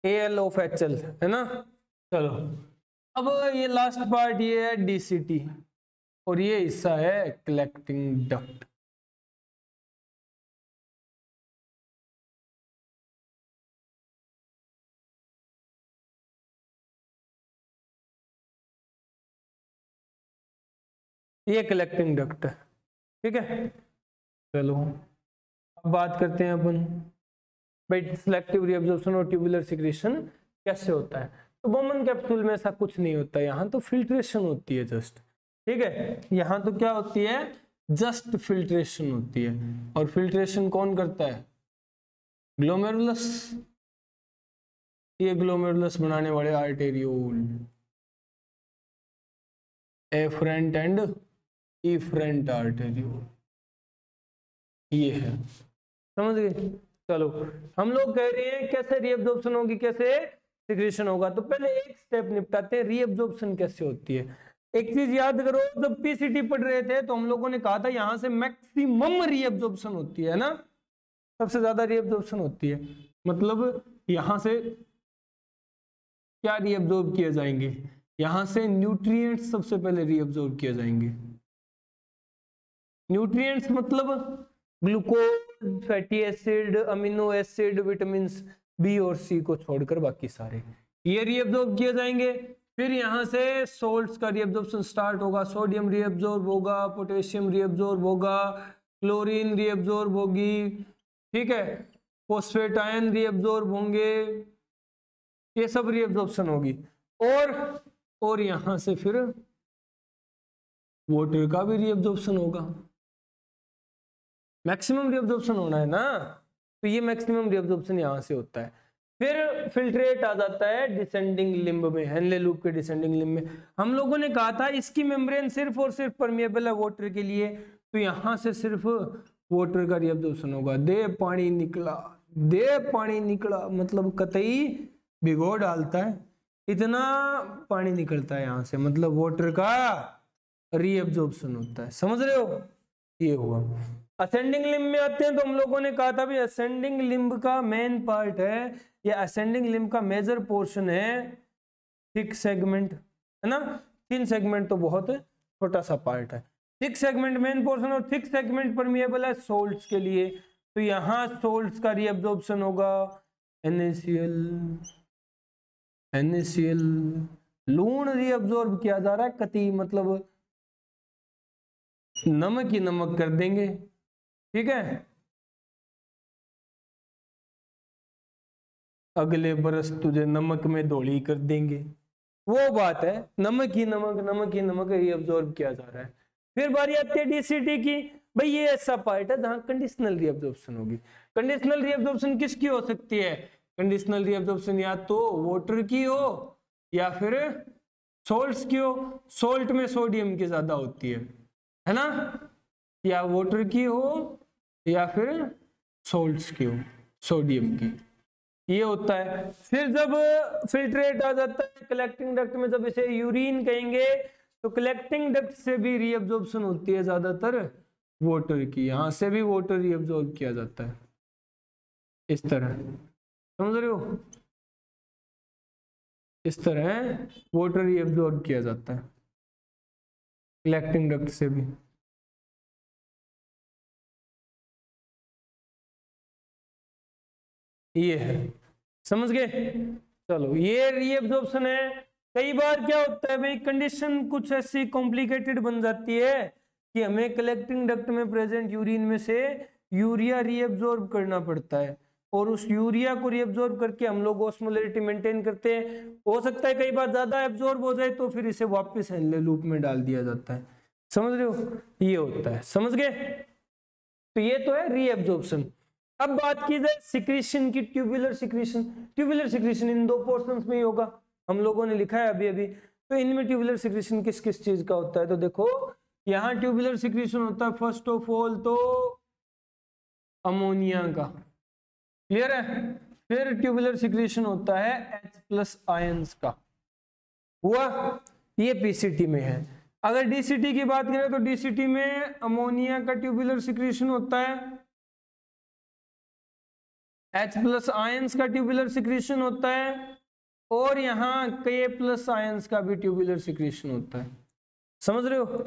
AL of HL, है ना। चलो अब ये लास्ट पार्ट ये है DCT, और ये हिस्सा है कलेक्टिंग डक्ट। ये कलेक्टिंग डक्ट है, ठीक है। चलो अब बात करते हैं अपन भाई सिलेक्टिव रीअब्जॉर्प्शन और ट्यूबुलर सिक्रेशन कैसे होता है। तो बोमन कैप्सूल में ऐसा कुछ नहीं होता, यहाँ तो फिल्ट्रेशन होती है जस्ट, ठीक है। यहाँ तो क्या होती है, जस्ट फिल्ट्रेशन होती है, और फिल्ट्रेशन कौन करता है, ग्लोमेरुलस। ये ग्लोमेरुलस बनाने वाले arteriole, afferent and efferent arteriole, ये है, समझ गए। चलो हम लोग कह रहे हैं कैसे रीअब्जॉर्प्शन होगी, कैसे सिक्रेशन होगा। तो पहले एक स्टेप निपटाते हैं, रीअब्जॉर्प्शन कैसे होती है। एक चीज याद करो, जब पीसीटी पढ़ रहे थे तो हम लोगों ने कहा था यहां से मैक्सिमम रीअब्जॉर्प्शन होती है ना, सबसे ज्यादा रीअब्जॉर्प्शन होती है। मतलब यहां से क्या रीअब्जॉर्ब किए जाएंगे, यहां से न्यूट्रिएंट्स सबसे पहले रीअब्जॉर्ब किए जाएंगे। न्यूट्रिएंट्स मतलब glucose, fatty acid, amino acid, vitamin B और सी को छोड़कर बाकी सारे ये रीअब्जॉर्ब किए जाएंगे। फिर यहां से सोल्ट्स का रीअब्जॉर्प्शन स्टार्ट होगा, सोडियम रीअब्जॉर्ब होगा, पोटेशियम रीअब्जॉर्ब होगा, क्लोरीन रीअब्जॉर्ब होगी, ठीक है, फॉस्फेट आयन रीअब्जॉर्ब होंगे, ये सब रीअब्जॉर्प्शन होगी। और यहां से फिर वाटर का भी रीअब्जॉर्प्शन होगा, मैक्सिमम रीअब्जॉर्प्शन होना है ना, तो ये मैक्सिमम रीअब्जॉर्प्शन यहां से होता है। फिर फिल्ट्रेट आ जाता है डिसेंडिंग लिम्ब में, हेनले लूप के डिसेंडिंग लिम्ब में। हम लोगों ने कहा था इसकी मेम्ब्रेन सिर्फ और सिर्फ परमिएबल है वाटर के लिए, तो यहां से सिर्फ वाटर का रीअब्जॉर्प्शन होगा। दे पानी निकला, दे पानी निकला मतलब कतई भिगो डालता है, इतना पानी निकलता है यहां से, मतलब वाटर का रीअब्जॉर्प्शन होता है, समझ रहे हो। ये हुआ। असेंडिंग लिम्ब में आते हैं तो हम लोगों ने कहा था भी असेंडिंग लिम्ब का मेन पार्ट है, या असेंडिंग लिम्ब का मेजर पोर्शन है थिक सेगमेंट, है ना। थिन सेगमेंट तो बहुत छोटा सा पार्ट है, थिक सेगमेंट मेन पोर्शन, और थिक सेगमेंट परमिएबल है सोल्ट्स के लिए, तो यहां सोल्ट्स का रीअब्जॉर्प्शन होगा। NaCl, NaCl लूण रीअब्जॉर्ब किया जा रहा है, कति मतलब नमक ही नमक कर देंगे, ठीक है। अगले बरस तुझे नमक में धोली कर देंगे, वो बात है, नमक ही नमक, नमक ही नमक रीअब्जॉर्ब किया जा रहा है। फिर बारी आती है DCT की, भाई ये ऐसा पार्ट है जहां कंडीशनल रीअब्जॉर्प्शन होगी। कंडीशनल रीअब्जॉर्प्शन किसकी हो सकती है, कंडीशनल रीअब्जॉर्प्शन या तो वाटर की हो या फिर सोल्ट्स की हो। सोल्ट में सोडियम की ज्यादा होती है ना, या वाटर की हो या फिर सोल्ट्स की हो, सोडियम की, ये होता है। फिर जब फिल्ट्रेट आ जाता है कलेक्टिंग डक्ट में, जब इसे यूरिन कहेंगे, तो कलेक्टिंग डक्ट से भी रीअब्जॉर्प्शन होती है ज्यादातर वाटर की, यहां से भी वाटर रीअब्जॉर्ब किया जाता है, इस तरह, समझ रहे हो, इस तरह वाटर रीअब्जॉर्ब किया जाता है कलेक्टिंग डक्ट से भी। ये है, समझ गए। चलो ये रीअब्जॉर्प्शन है। कई बार क्या होता है भाई, कंडीशन कुछ ऐसी कॉम्प्लिकेटेड बन जाती है कि हमें कलेक्टिंग डक्ट में प्रेजेंट यूरिन में से यूरिया रीअब्जॉर्ब करना पड़ता है, और उस यूरिया को रीअब्जॉर्ब करके हम लोग ऑस्मोलैरिटी मेंटेन करते हैं। हो सकता है कई बार ज्यादा एब्जॉर्ब हो जाए तो फिर इसे वापस हेनले लूप में डाल दिया जाता है, समझ रहे हो, ये होता है, समझ गए। तो ये तो है रीअब्जॉर्प्शन। अब बात की जाए सिक्रीशन की, ट्यूबुलर सिक्रीशन। ट्यूबुलर सिक्रीशन इन दो पोर्शंस में ही होगा, हम लोगों ने लिखा है अभी अभी। तो इनमें ट्यूबुलर सिक्रीशन किस किस चीज का होता है, तो देखो यहाँ ट्यूबुलर सिक्रीशन होता है फर्स्ट ऑफ ऑल तो अमोनिया का, क्लियर है। फिर ट्यूबुलर सिक्रीशन होता है H+ आयंस का, हुआ, ये पीसीटी में है। अगर डीसीटी की बात करें तो डीसीटी में अमोनिया का ट्यूबुलर सिक्रीशन होता है, H प्लस आयंस का ट्यूबुलर सिक्रीशन होता है और यहाँ K प्लस आयंस का भी ट्यूबुलर सिक्रीशन होता है। समझ रहे हो,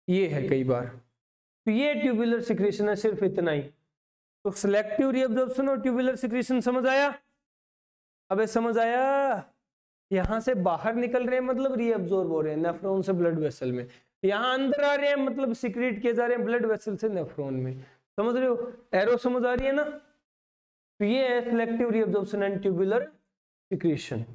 ये है कई बार, तो ये ट्यूबुलर सिक्रीशन है, सिर्फ इतना ही। तो सिलेक्टिव रीअब्जॉर्प्शन और ट्यूबुलर सिक्रीशन समझ आया? अबे समझ आया? यहां से बाहर निकल रहे हैं मतलब रीअब्जॉर्ब हो रहे हैं नेफ्रॉन से ब्लड वेसल में, यहां अंदर आ रहे हैं मतलब सिक्रीट किए जा रहे हैं ब्लड वेसल से नेफ्रॉन में। समझ रहे हो, एरो समझ आ रही है ना? तो ये है selective reabsorption and tubular secretion.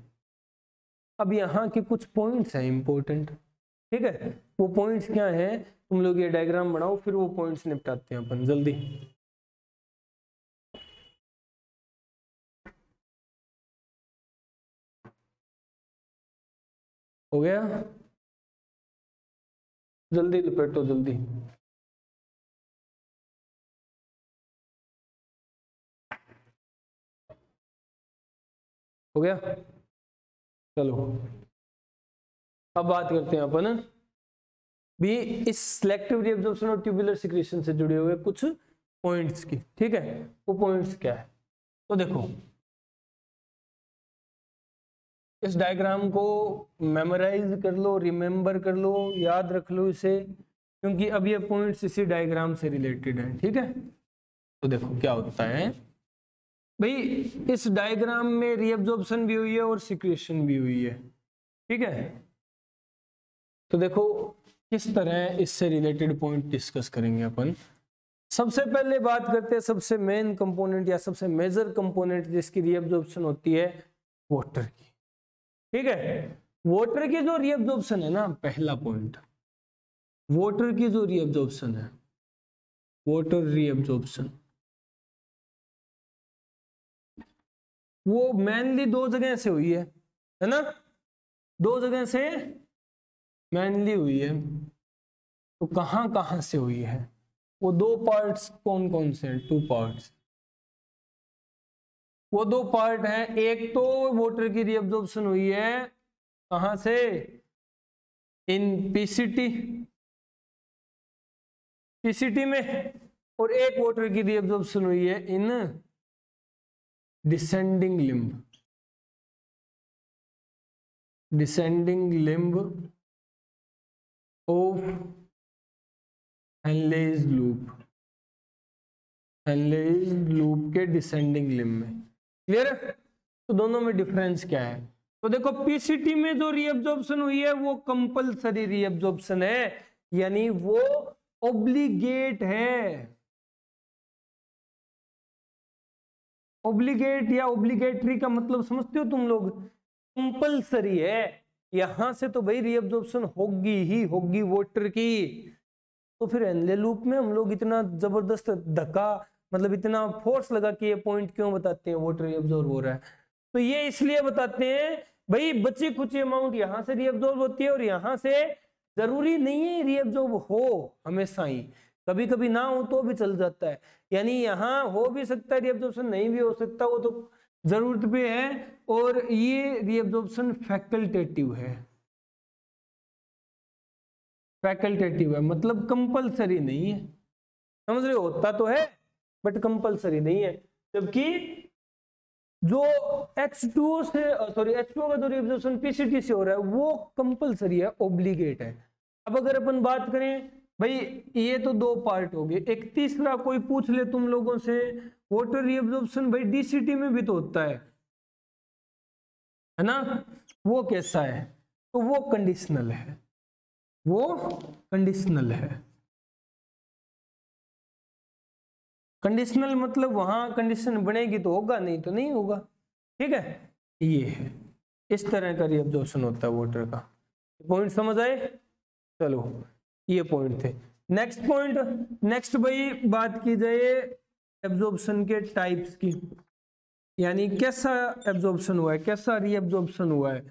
अब यहाँ के कुछ पॉइंट्स हैं इंपॉर्टेंट, ठीक है? वो पॉइंट्स क्या है, तुम लोग ये डायग्राम बनाओ, फिर वो पॉइंट्स निपटाते हैं अपन जल्दी। हो गया? जल्दी लपेटो जल्दी। हो गया? चलो अब बात करते हैं अपन भी इस सिलेक्टिव रीअब्जॉर्प्शन और ट्यूबुलर सिक्रीशन से जुड़े हुए कुछ पॉइंट्स की, ठीक है? वो पॉइंट्स क्या है, तो देखो इस डायग्राम को मेमोराइज कर लो, रिमेंबर कर लो, याद रख लो इसे, क्योंकि अब ये पॉइंट्स इसी डायग्राम से रिलेटेड है, ठीक है? तो देखो क्या होता है भाई, इस डायग्राम में रीअब्जॉर्प्शन भी हुई है और सिक्रीशन भी हुई है, ठीक है? तो देखो किस तरह इससे रिलेटेड पॉइंट डिस्कस करेंगे अपन। सबसे पहले बात करते हैं सबसे मेन कंपोनेंट या सबसे मेजर कंपोनेंट जिसकी रीअब्जॉर्प्शन होती है, वाटर की, ठीक है? वाटर की जो रीअब्जॉर्प्शन है ना, पहला पॉइंट, वाटर की जो रीअब्जॉर्प्शन है, वाटर रीअब्जॉर्प्शन, वो मेनली दो जगह से हुई है ना? दो जगह से मेनली हुई है। तो कहां कहां से हुई है? वो दो पार्ट्स कौन कौन से हैं? Two parts. वो दो पार्ट हैं, एक तो वाटर की रीअब्जॉर्प्शन हुई है कहां से? इन पीसीटी, पीसीटी में, और एक वाटर की रीअब्जॉर्प्शन हुई है in descending limb, descending limb of Henle's loop, Henle's loop के डिसेंडिंग लिम्ब में। क्लियर है? तो दोनों में डिफरेंस क्या है? तो देखो पीसीटी में जो रीअब्जॉर्प्शन हुई है वो कंपलसरी रीअब्जॉर्प्शन है, यानी वो ऑब्लिगेट है। ऑब्लिगेट या ऑब्लिगेटरी का मतलब समझते हो तुम लोग? कंपलसरी है, यहां से तो भाई रीअब्जॉर्प्शन होगी ही होगी वाटर की। तो फिर एनले लूप में हम लोग इतना जबरदस्त धक्का, मतलब इतना फोर्स लगा कि ये पॉइंट क्यों बताते हैं वाटर रीअब्जॉर्ब हो रहा है? तो ये इसलिए बताते हैं भाई बची कुछ अमाउंट यहां से रीअब्जॉर्ब होती है और यहां से, जरूरी नहीं है रीअब्जॉर्ब हो हमेशा ही, कभी कभी ना हो तो भी चल जाता है, यानी यहाँ हो भी सकता है रीअब्जॉर्प्शन, नहीं भी हो सकता, वो तो जरूरत पे है। और ये रीअब्जॉर्प्शन फैकल्टेटिव है, फैकल्टेटिव है मतलब कंपलसरी नहीं है। समझ रहे हो, होता तो है बट कंपलसरी नहीं है। जबकि जो H2O से, सॉरी H2O का जो रीअब्जॉर्प्शन पीसीटी से हो रहा है वो कंपलसरी है, ऑब्लिगेट है। अब अगर अपन बात करें भाई, ये तो दो पार्ट हो गए, एक तीसरा कोई पूछ ले तुम लोगों से, वाटर रीअब्जॉर्प्शन भाई डीसीटी में भी तो होता है ना? वो कैसा है? तो वो कंडीशनल है, वो कंडीशनल है। कंडीशनल मतलब वहां कंडीशन बनेगी तो होगा, नहीं तो नहीं होगा, ठीक है? ये है, इस तरह का रीअब्जॉर्प्शन होता है वाटर का। पॉइंट समझ आए? चलो ये पॉइंट थे। नेक्स्ट पॉइंट, नेक्स्ट भाई बात की जाए एब्जॉर्प्शन के टाइप्स की, यानी कैसा एब्जॉर्प्शन हुआ है, कैसा रीअब्जॉर्प्शन हुआ है,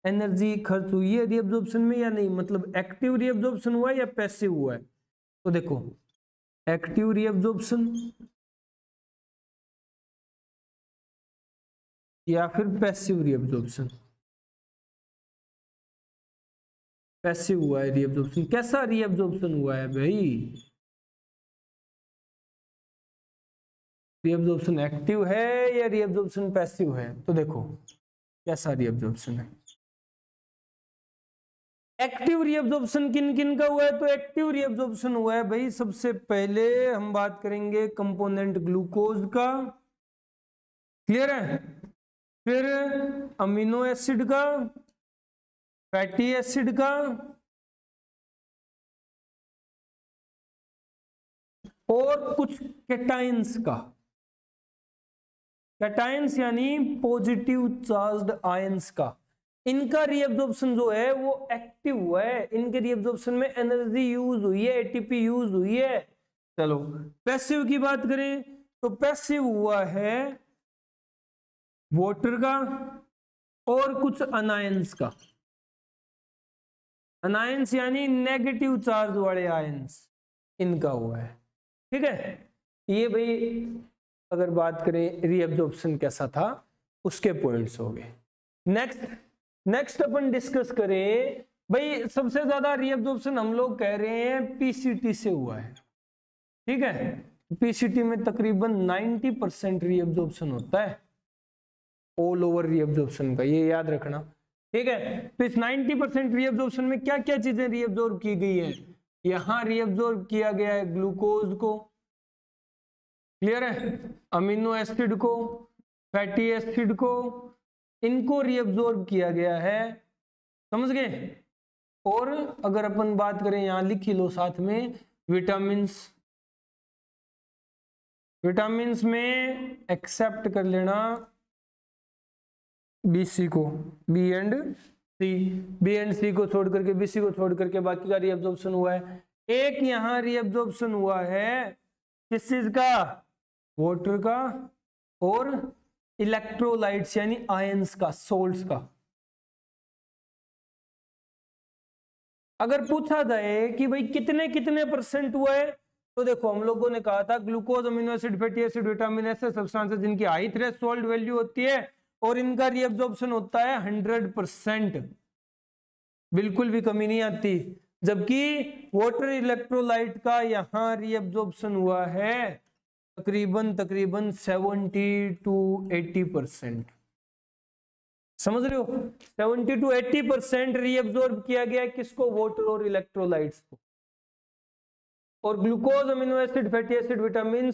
एनर्जी खर्च हुई है रीअब्जॉर्प्शन में या नहीं, मतलब एक्टिव रीअब्जॉर्प्शन हुआ है या पैसिव हुआ है? तो देखो एक्टिव रीअब्जॉर्प्शन या फिर पैसिव रीअब्जॉर्प्शन, पैसिव हुआ है रीअब्जॉर्प्शन। कैसा रीअब्जॉर्प्शन हुआ है भाई? रीअब्जॉर्प्शन एक्टिव है या रीअब्जॉर्प्शन पैसिव है? तो देखो कैसा रीअब्जॉर्प्शन है। एक्टिव रीअब्जॉर्प्शन किन किन का हुआ है? तो एक्टिव रीअब्जॉर्प्शन हुआ है भाई, सबसे पहले हम बात करेंगे कंपोनेंट ग्लूकोज का, क्लियर है, फिर अमीनो एसिड का, फैटी एसिड का, और कुछ कैटाइंस का। कैटाइंस यानी पॉजिटिव चार्ज्ड आयंस का। इनका रीअब्जॉर्प्शन जो है वो एक्टिव हुआ है, इनके रीअब्जॉर्प्शन में एनर्जी यूज हुई है, एटीपी यूज हुई है। चलो पैसिव की बात करें तो पैसिव हुआ है वाटर का और कुछ अनायंस का। अनायंस यानी नेगेटिव चार्ज वाले आयंस, इनका हुआ है, ठीक है। ये भाई अगर बात करें रीअब्जॉर्प्शन कैसा था उसके पॉइंट्स हो गए। नेक्स्ट अपन डिस्कस करें भाई, सबसे ज्यादा रीअब्जॉर्प्शन हम लोग कह रहे हैं पीसीटी से हुआ है, ठीक है। पीसीटी में तकरीबन 90% रीअब्जॉर्प्शन होता है ऑल ओवर रीअब्जॉर्प्शन का, ये याद रखना, ठीक है। तो इस 90% रीअब्जॉर्प्शन में क्या क्या चीजें रीअब्जॉर्ब की गई है? यहां रीअब्जॉर्ब किया गया है ग्लूकोज को, क्लियर है, अमीनो एसिड को, फैटी एसिड को, इनको रीअब्जॉर्ब किया गया है, समझ गए। और अगर अपन बात करें यहां लिखी लो साथ में विटामिन्स में एक्सेप्ट कर लेना बीसी को, बी एंड सी को छोड़ करके, बीसी को छोड़ करके बाकी का रीअब्जॉर्प्शन हुआ है। एक यहां रीअब्जॉर्प्शन हुआ है किस चीज का? वाटर का और इलेक्ट्रोलाइट्स यानी आयंस का, सोल्ट्स का। अगर पूछा जाए कि भाई कितने कितने परसेंट हुआ है, तो देखो हम लोगों ने कहा था glucose, amino acid, fatty acid, vitamin ऐसे सब्सटेंसेस जिनकी हाई थ्रेशोल्ड वैल्यू होती है और इनका रीअब्जॉर्प्शन होता है 100%, बिल्कुल भी कमी नहीं आती। जबकि वाटर इलेक्ट्रोलाइट का यहां रीअब्जॉर्प्शन हुआ है तकरीबन 70 to 80%, समझ रहे हो? 70 to 80% रीअब्जॉर्ब किया गया है किसको? वाटर और इलेक्ट्रोलाइट्स को। और glucose, amino acid, fatty acid, vitamin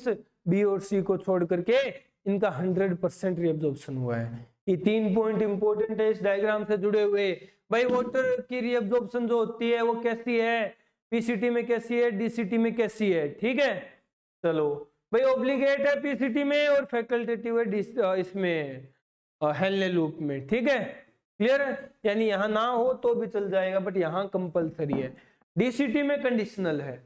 B और सी को छोड़ करके इनका 100% रीअब्जॉर्प्शन हुआ है। ये 3 पॉइंट इंपॉर्टेंट है इस डायग्राम से जुड़े हुए। भाई वाटर की रीअब्जॉर्प्शन जो होती है वो कैसी है? पीसीटी में कैसी है, डीसीटी में कैसी है, ठीक है। चलो भाई ऑब्लिगेट है पीसीटी में और फैकल्टेटिव है इसमें हेनले लूप में, ठीक है, क्लियर है। यानी यहां ना हो तो भी चल जाएगा बट यहां कंपलसरी है। डीसीटी में कंडीशनल है,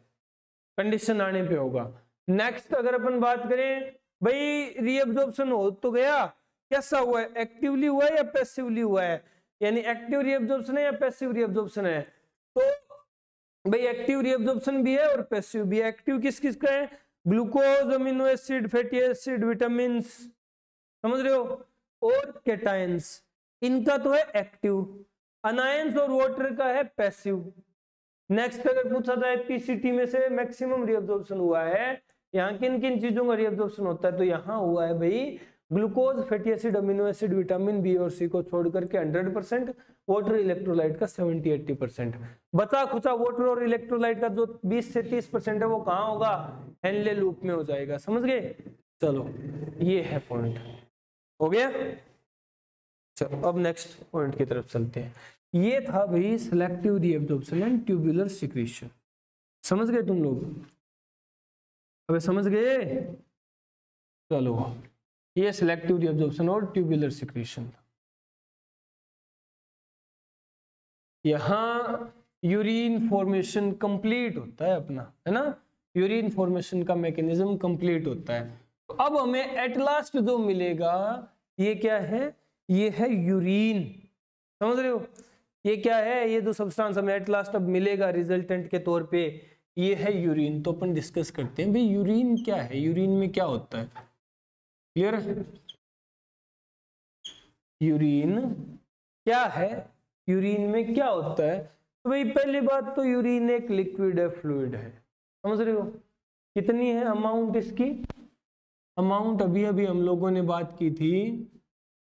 कंडीशन आने पे होगा। नेक्स्ट अगर अपन बात करें भाई रीअब्जॉर्प्शन हो तो गया, कैसा हुआ है? एक्टिवली हुआ है या पैसिवली हुआ है? यानी एक्टिव रीअब्जॉर्प्शन है या पैसिव रीअब्जॉर्प्शन है? तो भाई एक्टिव रीअब्जॉर्प्शन भी है और पैसिव भी है। एक्टिव किस किस का है? Glucose, amino acid, fatty acid, vitamin, समझ रहे हो, और कैटायंस, इनका तो है एक्टिव। अनायंस और वाटर का है पैसिव। नेक्स्ट अगर पूछा जाए पीसीटी में से मैक्सिमम रीअब्जॉर्प्शन हुआ है, यहाँ किन किन चीजों का रीअब्जॉर्प्शन होता है? तो यहाँ हुआ है भाई glucose, fatty acid, amino acid, vitamin B और सी को छोड़ करके 100%, वाटर इलेक्ट्रोलाइट का 70-80%। बचा खुचा वाटर और इलेक्ट्रोलाइट का जो 20 से 30% है वो कहाँ होगा? हेनले लूप में हो जाएगा, समझ गए। चलो ये है पॉइंट, हो गया। चलो अब नेक्स्ट पॉइंट की तरफ चलते हैं। ये था भाई selective reabsorption and tubular secretion. समझ गए तुम लोग? अबे समझ गए? चलो ये सिलेक्टिव रीअब्जॉर्प्शन और ट्यूबुलर सिक्रीशन। यहां यूरिन फॉर्मेशन कंप्लीट होता है अपना, है ना, यूरिन फॉर्मेशन का मैकेनिज्म कंप्लीट होता है। तो अब हमें एट लास्ट जो मिलेगा ये क्या है? ये है यूरिन, समझ रहे हो? ये क्या है? ये जो सब्सटेंस हमें एट लास्ट अब मिलेगा रिजल्टेंट के तौर पे, ये है यूरिन। तो अपन डिस्कस करते हैं भाई यूरिन क्या है, यूरिन में क्या होता है, क्लियर है? यूरिन क्या है, यूरिन में क्या होता है? तो भाई पहली बात तो यूरिन एक लिक्विड है, फ्लूइड है, समझ रहे हो? कितनी है अमाउंट इसकी? अमाउंट अभी अभी हम लोगों ने बात की थी,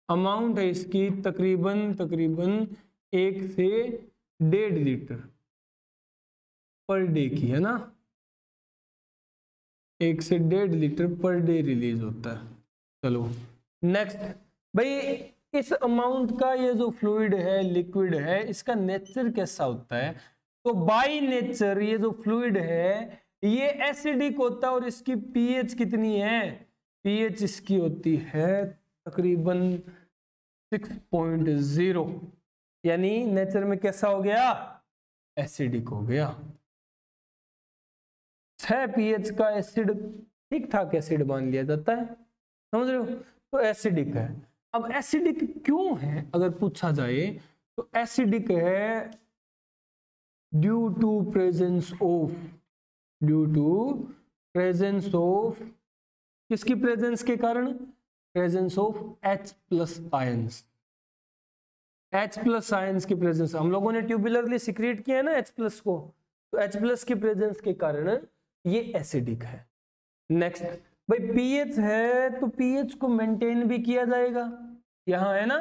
अमाउंट है इसकी तकरीबन 1 से 1.5 लीटर पर डे की, है ना। 1 से 1.5 लीटर पर डे रिलीज होता है। चलो नेक्स्ट भाई, इस अमाउंट का ये जो फ्लूइड है, लिक्विड है, इसका नेचर कैसा होता है? तो बाय नेचर ये जो फ्लूइड है ये एसिडिक होता है और इसकी पीएच कितनी है? पीएच इसकी होती है तकरीबन 6.0, यानी नेचर में कैसा हो गया? एसिडिक हो गया। 6 पीएच का एसिड ठीक ठाक एसिड मान लिया जाता है, समझ रहे हो? तो एसिडिक है। अब एसिडिक क्यों है अगर पूछा जाए तो एसिडिक है ड्यू टू प्रेजेंस ऑफ किसकी प्रेजेंस के कारण? Presence of H+ ions. H+ ions की प्रेजेंस, हम लोगों ने ट्यूबुलरली सिक्रीट किया है ना H+ को, तो H+ की प्रेजेंस के कारण ये एसिडिक है। नेक्स्ट भाई, पीएच है तो पीएच को मेंटेन भी किया जाएगा, यहां है ना,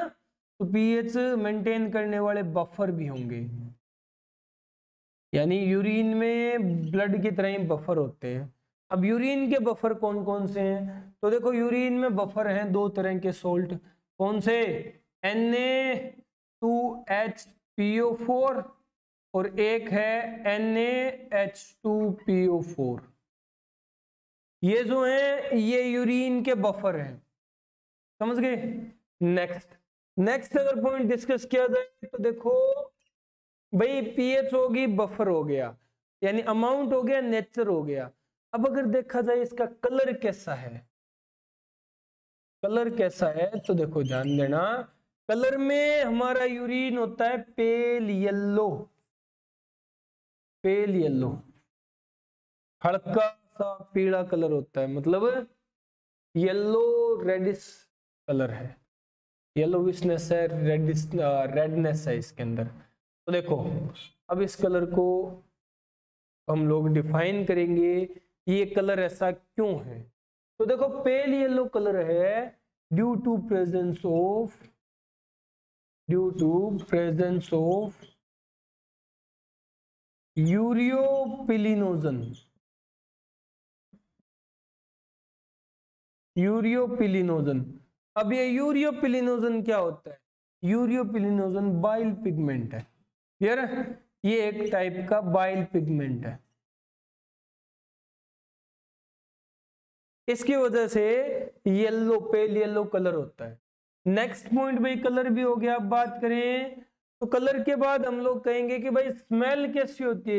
तो पीएच मेंटेन करने वाले बफर भी होंगे, यानी यूरिन में ब्लड की तरह ही बफर होते हैं। अब यूरिन के बफर कौन कौन से हैं? तो देखो यूरिन में बफर हैं 2 तरह के सोल्ट, कौन से? Na2HPO4 और एक है NaH2PO4। ये जो है ये यूरिन के बफर हैं, समझ गए? नेक्स्ट अगर पॉइंट डिस्कस किया जाए तो देखो भाई, पीएच होगी, बफर हो गया, यानी अमाउंट हो गया, नेचर हो गया। अब अगर देखा जाए इसका कलर कैसा है, कलर कैसा है तो देखो ध्यान देना, कलर में हमारा यूरिन होता है पेल येलो, हल्का सा पीला कलर होता है, मतलब येलो रेडिश कलर है, येलोविशनेस है, रेडनेस है इसके अंदर। तो देखो अब इस कलर को हम लोग डिफाइन करेंगे, ये कलर ऐसा क्यों है? तो देखो पेल येलो कलर है ड्यू टू प्रेजेंस ऑफ यूरियोपिलिनोजन। अब ये यूरियोपिलिनोजन क्या होता है? यूरियोपिलिनोजन बाइल पिगमेंट है, क्लियर है? ये एक टाइप का बाइल पिगमेंट है, इसकी वजह से येलो, पेल येलो कलर होता है। नेक्स्ट पॉइंट भाई, कलर भी हो गया। अब बात करें तो कलर के बाद हम लोग कहेंगे कि भाई स्मेल कैसी होती है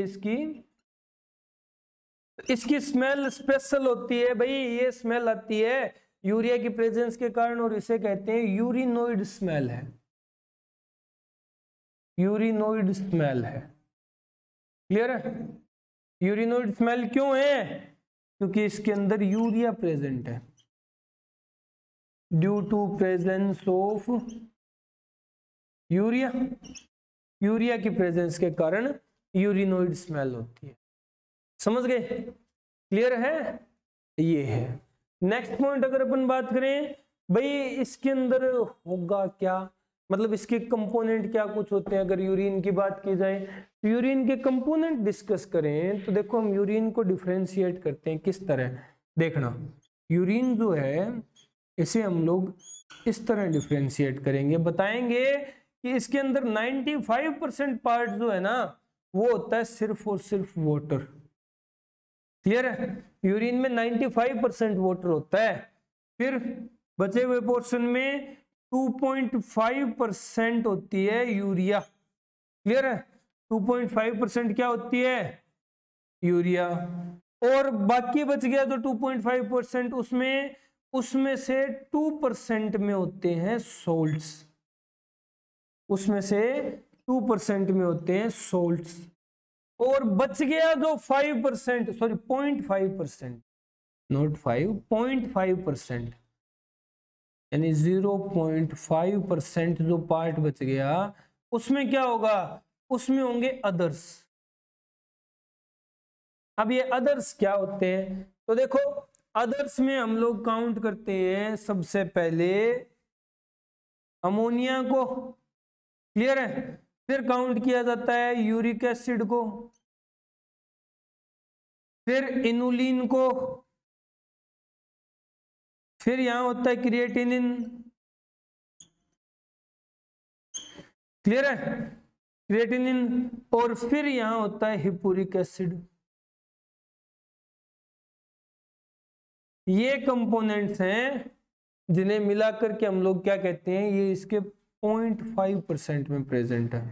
इसकी स्मेल स्पेशल होती है भाई, ये स्मेल आती है यूरिया की प्रेजेंस के कारण और इसे कहते हैं यूरिनोइड स्मेल है, यूरिनोइड स्मेल है, क्लियर है? यूरिनोइड स्मेल क्यों है? क्योंकि इसके अंदर यूरिया प्रेजेंट है, due to presence of urea की प्रेजेंस के कारण यूरिनोइड स्मेल होती है, समझ गए? क्लियर है? ये है। नेक्स्ट पॉइंट अगर अपन बात करें भाई, इसके अंदर होगा क्या, मतलब इसके कंपोनेंट क्या कुछ होते हैं? अगर यूरिन की बात की जाए तो यूरिन के कंपोनेंट डिस्कस करें तो देखो हम यूरिन को डिफरेंशिएट करते हैं किस तरह, देखना यूरिन जो है इसे हम लोग इस तरह डिफरेंशिएट करेंगे, बताएंगे कि इसके अंदर 95% पार्ट जो है ना वो होता है सिर्फ और सिर्फ वाटर, क्लियर है? यूरिन में 95% वाटर होता है, फिर बचे हुए पोर्शन में 2.5% होती है यूरिया, क्लियर है? 2.5% क्या होती है? यूरिया। और बाकी बच गया जो 2.5%, उसमें से 2% में होते हैं सोल्ट्स, उसमें से 2% में होते हैं सोल्ट्स, और बच गया जो 5%, सॉरी 0.5%, नॉट 5, 0.5%, यानी 0.5% जो पार्ट बच गया उसमें क्या होगा? उसमें होंगे अदर्स। अब ये अदर्स क्या होते हैं? तो देखो अदर्स में हम लोग काउंट करते हैं सबसे पहले अमोनिया को, क्लियर है, फिर काउंट किया जाता है यूरिक एसिड को, फिर इनुलिन को, फिर यहां होता है क्रिएटिनिन, क्लियर है, क्रिएटिनिन, और फिर यहां होता है हिप्पूरिक एसिड। ये कंपोनेंट्स हैं जिन्हें मिलाकर के हम लोग क्या कहते हैं, ये इसके 0.5% में प्रेजेंट है।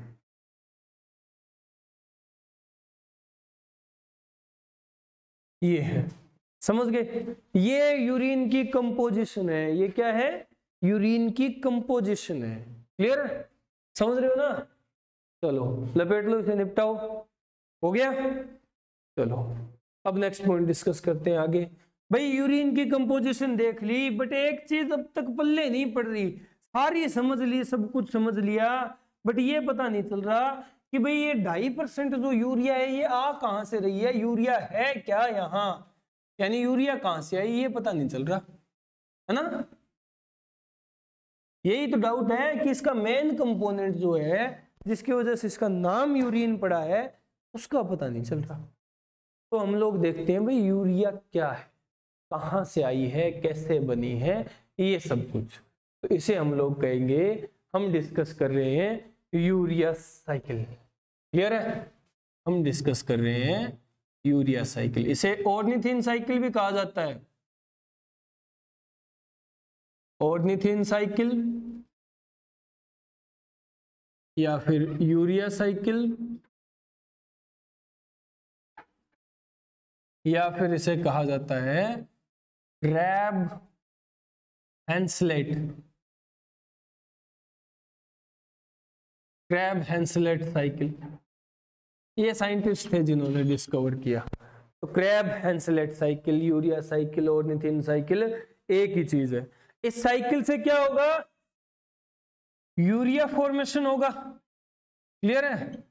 ये है, समझ गए, ये यूरिन की कंपोजिशन है, ये क्या है, यूरिन की कंपोजिशन है, क्लियर, समझ रहे हो ना। चलो लपेट लो इसे, निपटाओ, हो गया। चलो अब नेक्स्ट पॉइंट डिस्कस करते हैं आगे। भाई यूरिन की कंपोजिशन देख ली, बट एक चीज अब तक पल्ले नहीं पड़ रही, सारी समझ ली, सब कुछ समझ लिया, बट ये पता नहीं चल रहा कि भाई ये 2.5% जो यूरिया है ये आ कहां से रही है, यूरिया है क्या यहाँ, यानी यूरिया कहां से आई, ये पता नहीं चल रहा है ना। यही तो डाउट है कि इसका मेन कंपोनेंट जो है जिसकी वजह से इसका नाम यूरिन पड़ा है उसका पता नहीं चल रहा। तो हम लोग देखते हैं भाई यूरिया क्या है, कहां से आई है, कैसे बनी है, ये सब कुछ। तो इसे हम लोग कहेंगे, हम डिस्कस कर रहे हैं यूरिया साइकिल, क्लियर है, हम डिस्कस कर रहे हैं यूरिया साइकिल। इसे ऑर्निथिन साइकिल भी कहा जाता है, ऑर्निथिन साइकिल या फिर यूरिया साइकिल, या फिर इसे कहा जाता है Krebs Henseleit, Krebs Henseleit cycle. ये साइंटिस्ट थे जिन्होंने डिस्कवर किया। तो Krebs Henseleit cycle, urea cycle, ornithine cycle एक ही चीज है। इस साइकिल से क्या होगा, यूरिया फॉर्मेशन होगा, क्लियर है।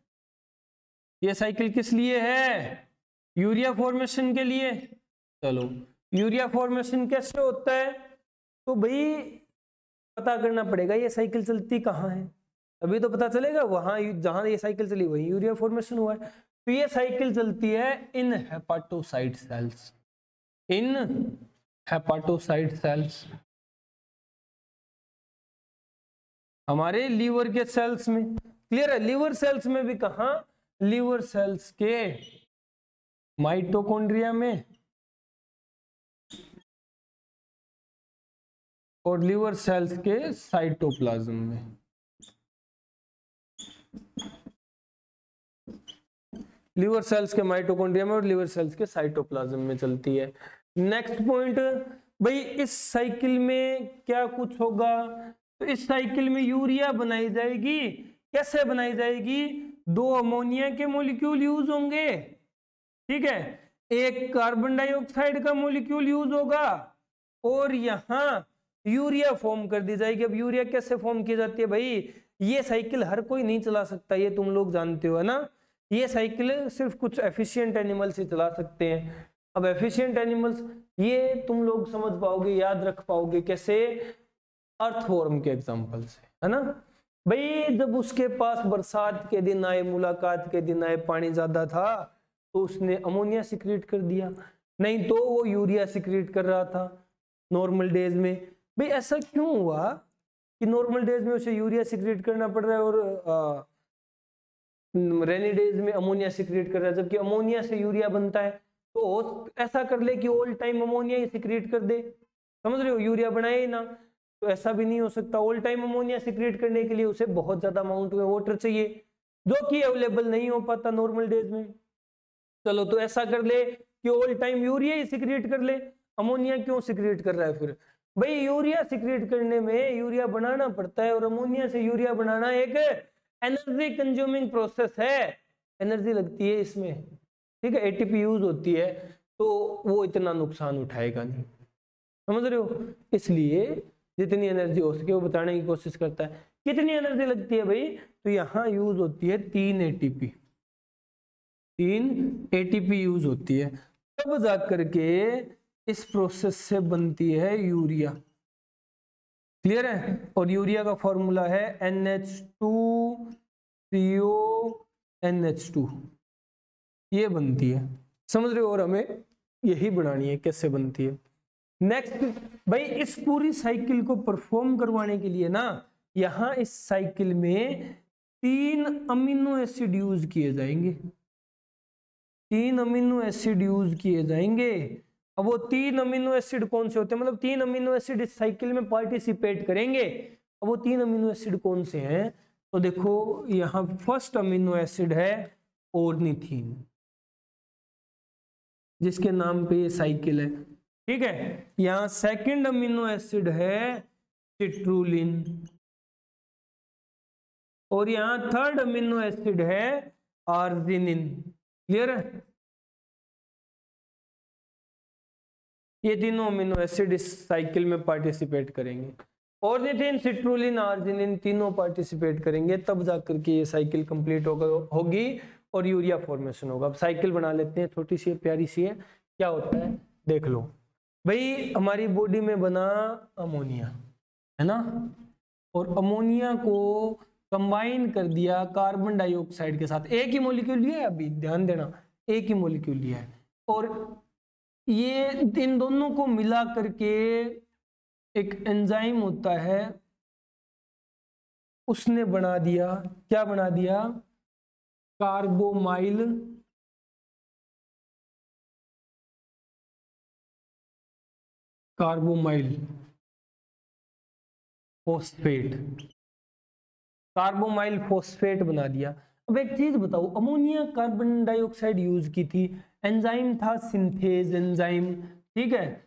ये साइकिल किस लिए है, यूरिया फॉर्मेशन के लिए। चलो यूरिया फॉर्मेशन कैसे होता है, तो भाई पता करना पड़ेगा ये साइकिल चलती कहाँ है, अभी तो पता चलेगा, वहां जहां ये साइकिल चली वहीं यूरिया फॉर्मेशन हुआ है। तो ये साइकिल चलती है इन हेपाटोसाइट सेल्स, इन हेपाटोसाइट सेल्स, हमारे लीवर के सेल्स में, क्लियर है। लीवर सेल्स में भी कहा, लीवर सेल्स के माइटोकॉन्ड्रिया में और लीवर सेल्स के साइटोप्लाज्म में। लीवर सेल्स के माइटोकॉन्ड्रिया में और लीवर सेल्स के साइटोप्लाज्म में चलती है। नेक्स्ट पॉइंट, भाई इस साइकिल में क्या कुछ होगा, तो इस साइकिल में यूरिया बनाई जाएगी, कैसे बनाई जाएगी, 2 अमोनिया के मॉलिक्यूल यूज होंगे, ठीक है, एक कार्बन डाइऑक्साइड का मॉलिक्यूल यूज होगा और यहां यूरिया फॉर्म कर दी जाएगी। अब यूरिया कैसे फॉर्म की जाती है, भाई ये साइकिल हर कोई नहीं चला सकता, ये तुम लोग जानते हो है ना। ये साइकिल सिर्फ कुछ एफिशिएंट एनिमल्स ही चला सकते हैं। अब एफिशिएंट एनिमल्स ये तुम लोग समझ पाओगे, याद रख पाओगे कैसे, अर्थवॉर्म के एग्जांपल से, है ना। भाई जब उसके पास बरसात के दिन आए, मुलाकात के दिन आए, पानी ज्यादा था तो उसने अमोनिया सिक्रीट कर दिया, नहीं तो वो यूरिया सिक्रीट कर रहा था नॉर्मल डेज में। भाई ऐसा क्यों हुआ कि नॉर्मल डेज में उसे यूरिया सिक्रीट करना पड़ रहा है और रेनी डेज में अमोनिया सिक्रीट कर रहा है, जबकि अमोनिया से यूरिया बनता है। तो ऐसा कर ले कि ऑल टाइम अमोनिया ही सिक्रीट कर दे, समझ रहे हो, यूरिया बनाए ही ना। तो ऐसा भी नहीं हो सकता, ऑल टाइम अमोनिया सिक्रीट करने के लिए उसे बहुत ज्यादा अमाउंट में वाटर चाहिए, जो कि अवेलेबल नहीं हो पाता नॉर्मल डेज में। चलो तो ऐसा कर ले कि ऑल टाइम यूरिया ही सिक्रीट कर ले, अमोनिया क्यों सिक्रीट कर रहा है फिर, भाई यूरिया सिक्रीट करने में यूरिया बनाना पड़ता है और अमोनिया से यूरिया बनाना एक एनर्जी कंज्यूमिंग प्रोसेस है, एनर्जी लगती है इसमें, ठीक है, एटीपी यूज होती है, तो वो इतना नुकसान उठाएगा नहीं, समझ रहे हो। इसलिए जितनी एनर्जी हो सके वो बताने की कोशिश करता है। कितनी एनर्जी लगती है भाई, तो यहाँ यूज होती है 3 एटीपी, 3 एटीपी यूज होती है, तब जा करके इस प्रोसेस से बनती है यूरिया। क्लियर है? और यूरिया का फॉर्मूला है NH2CO NH2, ये बनती है। समझ रहे हो? और हमें यही बनानी है कैसे बनती है। नेक्स्ट भाई, इस पूरी साइकिल को परफॉर्म करवाने के लिए ना, यहां इस साइकिल में 3 अमीनो एसिड यूज किए जाएंगे। 3 अमीनो एसिड यूज किए जाएंगे। अब वो 3 अमीनो एसिड कौन से होते हैं, मतलब 3 अमीनो एसिड इस साइकिल में पार्टिसिपेट करेंगे। अब वो 3 अमीनो एसिड कौन से हैं, तो देखो यहां फर्स्ट अमीनो एसिड है ऑर्निथीन, जिसके नाम पे ये साइकिल है। ठीक है, यहां सेकंड अमीनो एसिड है सिट्रुलिन, और यहां थर्ड अमीनो एसिड है आर्जिनिन। क्लियर है? ये तीनों अमीनो एसिड इस साइकिल में पार्टिसिपेट करेंगे। ऑर्निथिन, सिट्रुलिन, आर्जिनिन तीनों पार्टिसिपेट करेंगे, तब जाकर के ये साइकिल कंप्लीट होगी और यूरिया फॉर्मेशन होगा। अब साइकिल बना लेते हैं, छोटी सी प्यारी सी है। क्या होता है देख लो भाई, हमारी बॉडी में बना अमोनिया है ना, और अमोनिया को कंबाइन कर दिया कार्बन डाइऑक्साइड के साथ। एक ही मॉलिक्यूल लिया है, अभी ध्यान देना, एक ही मॉलिक्यूल लिया है, और ये इन दोनों को मिला करके एक एंजाइम होता है, उसने बना दिया, क्या बना दिया, कार्बोमाइल फोस्फेट, कार्बोमाइल फोस्फेट बना दिया। अब एक चीज बताओ, अमोनिया कार्बन डाइऑक्साइड यूज की थी, एंजाइम था सिंथेज एंजाइम। ठीक है,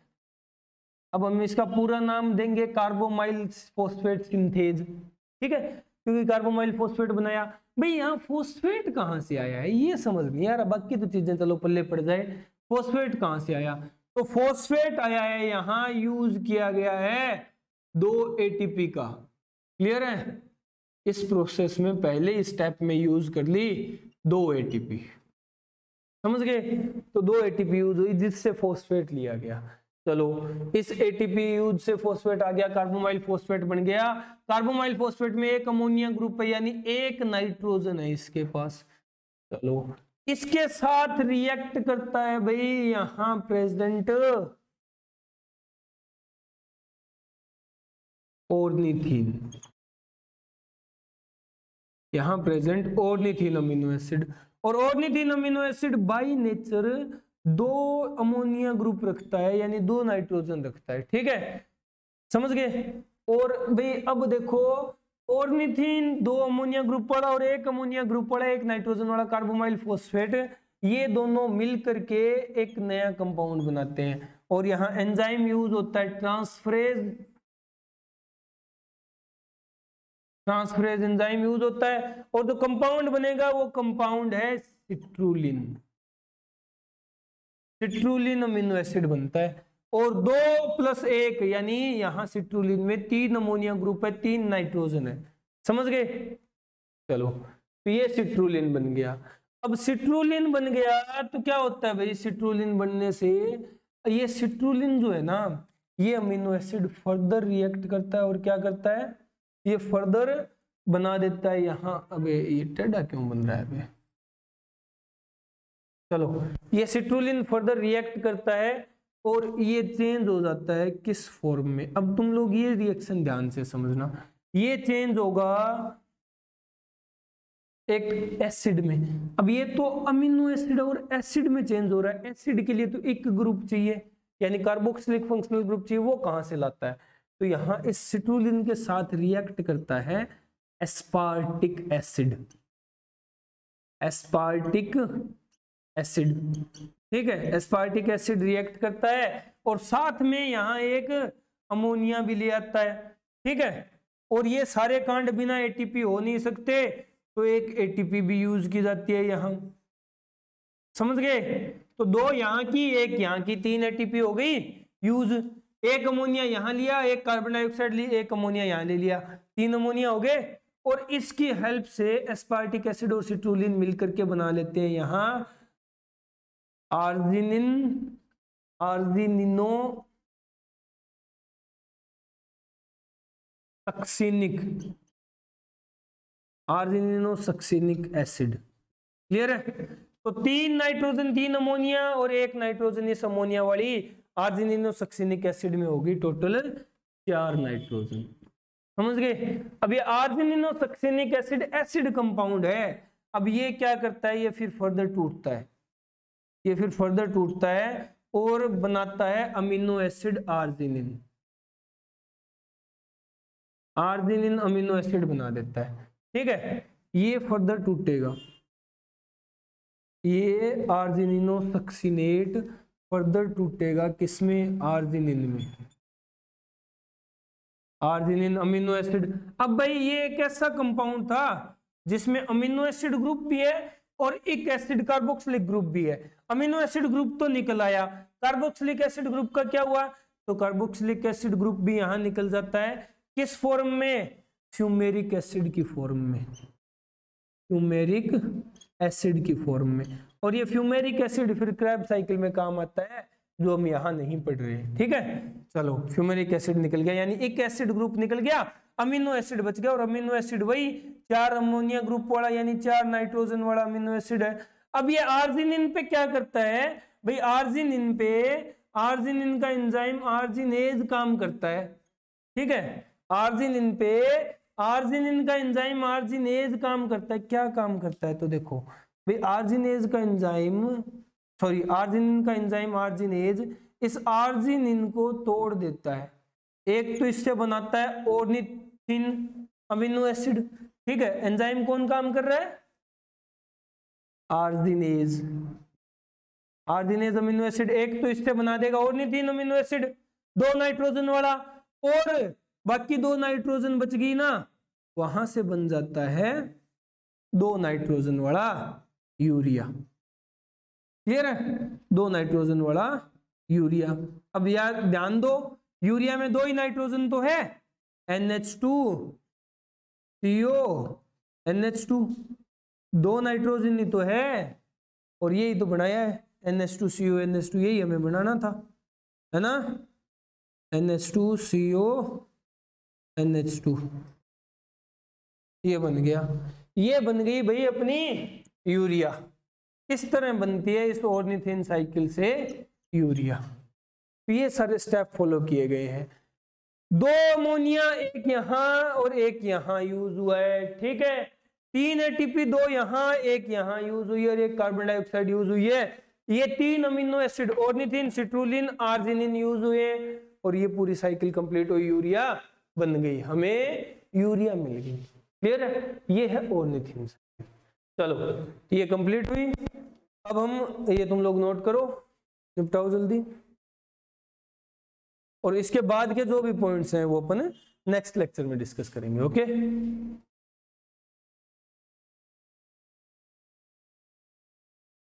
अब हम इसका पूरा नाम देंगे कार्बोमाइल फोस्फेट सिंथेज। ठीक है, क्योंकि कार्बोमाइल फोस्फेट बनाया। भाई यहाँ फोस्फेट कहाँ से आया है ये समझ नहीं आ रहा, बाकी तो चीजें चलो पल्ले पड़ जाए, फोस्फेट कहाँ से आया, तो फोस्फेट आया है यहाँ, यूज किया गया है 2 ATP का। क्लियर है? इस प्रोसेस में पहले स्टेप में यूज कर ली 2 ATP, समझ गए? तो 2 ATP यूज हुई, जिससे फोस्फेट लिया गया। चलो, इस ATP यूज से फोस्फेट आ गया, कार्बोमाइल फोस्फेट बन गया। कार्बोमाइल फोस्फेट में एक अमोनिया ग्रुप है, यानी एक नाइट्रोजन है इसके पास। चलो, इसके साथ रिएक्ट करता है भाई यहां प्रेजेंट ऑर्निथीन, यहां प्रेजेंट ऑर्निथीन अमीनो एसिड। और ornithine amino acid by nature 2 ammonia group रखता है, यानी 2 नाइट्रोजन रखता है। ठीक है, समझ गए? और भाई अब देखो, ऑर्निथीन 2 अमोनिया ग्रुप वाला और एक अमोनिया ग्रुप वाला, एक नाइट्रोजन वाला कार्बोमाइल फोस्फेट, ये दोनों मिल करके एक नया कंपाउंड बनाते हैं। और यहाँ एंजाइम यूज होता है ट्रांसफरेज एंजाइम यूज होता है, और जो कंपाउंड बनेगा वो कंपाउंड है सिट्रुलिन। सिट्रुलिन अमीनो एसिड बनता है, और 2+1 यानी यहां सिट्रुलिन में 3 अमोनिया ग्रुप है, 3 नाइट्रोजन है। समझ गए? चलो, तो ये सिट्रुलिन बन गया। अब सिट्रुलिन बन गया तो क्या होता है भाई, सिट्रुलिन बनने से ये सिट्रुलिन जो है ना, ये अमीनो एसिड फर्दर रिएक्ट करता है, और क्या करता है, ये फर्दर बना देता है यहां। अबे ये टेढ़ा क्यों बन रहा है अबे? चलो, ये सिट्रुलिन फर्दर रिएक्ट करता है और ये चेंज हो जाता है किस फॉर्म में। अब तुम लोग ये रिएक्शन ध्यान से समझना, ये चेंज होगा एक एसिड में। अब ये तो अमीनो एसिड और एसिड में चेंज हो रहा है, एसिड के लिए तो एक ग्रुप चाहिए, यानी कार्बोक्सिलिक फंक्शनल ग्रुप चाहिए, वो कहां से लाता है, तो यहां इस सिट्रुलिन के साथ रिएक्ट करता है एस्पार्टिक एसिड, एस्पार्टिक एसिड। ठीक है, एस्पार्टिक एसिड रिएक्ट करता है और साथ में यहां एक अमोनिया भी ले आता है। ठीक है, और ये सारे कांड बिना एटीपी हो नहीं सकते, तो एक एटीपी भी यूज की जाती है यहां। समझ गए? तो 2 यहां की, 1 यहां की, 3 एटीपी हो गई यूज। एक अमोनिया यहां लिया, एक कार्बन डाइऑक्साइड ली, एक अमोनिया यहां ले लिया, 3 अमोनिया हो गए। और इसकी हेल्प से एस्पार्टिक एसिड और सिट्रुलिन मिलकर के बना लेते हैं यहां arginine argininosuccinic, argininosuccinic acid. Clear है? तो 3 नाइट्रोजन 3 अमोनिया और 1 नाइट्रोजन इस अमोनिया वाली आर्जिनिनो सक्सिनिक एसिड में होगी टोटल 4 नाइट्रोजन। समझ गए? अब ये आर्जिनिनो सक्सिनिक एसिड एसिड कंपाउंड है। अब ये क्या करता है, ये फिर फर्दर टूटता है, ये फिर फर्दर टूटता है और बनाता है amino acid arginine. Arginine amino acid बना देता है। ठीक है, ये फर्दर टूटेगा, ये आर्जिनिनो सक्सिनेट फर्दर टूटेगा किसमें, आर्जिनिन में, आर्जिनिन अमीनो एसिड। अब भाई ये एक ऐसा कंपाउंड था जिसमें अमीनो एसिड ग्रुप भी है और एक एसिड कार्बोक्सिलिक ग्रुप भी है। अमीनो एसिड ग्रुप तो निकल आया, कार्बोक्सिलिक एसिड ग्रुप का क्या हुआ, तो कार्बोक्सिलिक एसिड ग्रुप भी यहां निकल जाता है। किस फॉर्म में, फ्यूमेरिक एसिड की फॉर्म में, फ्यूमेरिक एसिड की फॉर्म में। और ये फ्यूमेरिक एसिड फिर क्रेब्स साइकिल में काम आता है जो हम यहां नहीं पढ़ रहे। ठीक है, चलो फ्यूमेरिक एसिड निकल गया, यानी एक एसिड ग्रुप निकल गया, अमीनो एसिड बच गया, और अमीनो एसिड वही 4 अमोनिया ग्रुप वाला यानी 4 नाइट्रोजन वाला अमीनो एसिड है। अब ये आर्जिनिन पे क्या करता है भाई, आर्जिनिन पे, आर्जिनिन का एंजाइम आर्जिनेज काम करता है। ठीक है, आर्जिनिन पे आर्जिनिन का एंजाइम आर्जिनेज काम करता है। क्या काम करता है, तो देखो भाई आर्जिनेज का एंजाइम, सॉरी आर्जिनिन का एंजाइम आर्जिनेज इस आर्जिनिन को तोड़ देता है। एक तो इससे बनाता है ऑर्निथिन अमीनो एसिड। ठीक है, एंजाइम कौन काम कर रहा है, आर्जिनेज, आर्जिनेज अमीनो एसिड। एक तो इससे बना देगा ऑर्निथिन अमीनो एसिड 2 नाइट्रोजन वाला, और बाकी 2 नाइट्रोजन बच गई ना, वहां से बन जाता है 2 नाइट्रोजन वाला यूरिया। क्लियर है, 2 नाइट्रोजन वाला यूरिया। अब यार ध्यान दो, यूरिया में 2 ही नाइट्रोजन तो है, NH2 CO NH2, 2 नाइट्रोजन ही तो है, और यही तो बनाया है NH2 CO NH2, यही हमें बनाना था, है ना, NH2 CO NH2, ये बन गया, ये बन गई भाई अपनी यूरिया। इस तरह बनती है इस ऑर्निथिन साइकिल से यूरिया। तो ये सारे स्टेप फॉलो किए गए हैं। 2 अमोनिया एक यहां और एक यहां यूज हुआ है। ठीक है, 3 ATP 2 यहां एक यहां यूज हुई है, और एक कार्बन डाइऑक्साइड यूज हुई है। ये 3 amino acid ornithine citrulline arginine use हुए, और ये पूरी साइकिल कंप्लीट हुई, यूरिया बन गई, हमें यूरिया मिल गई। क्लियर है, ये है ऑर्निथिन। चलो ये कंप्लीट हुई। अब हम, ये तुम लोग नोट करो, निपटाओ जल्दी, और इसके बाद के जो भी पॉइंट्स हैं वो अपन नेक्स्ट लेक्चर में डिस्कस करेंगे। ओके।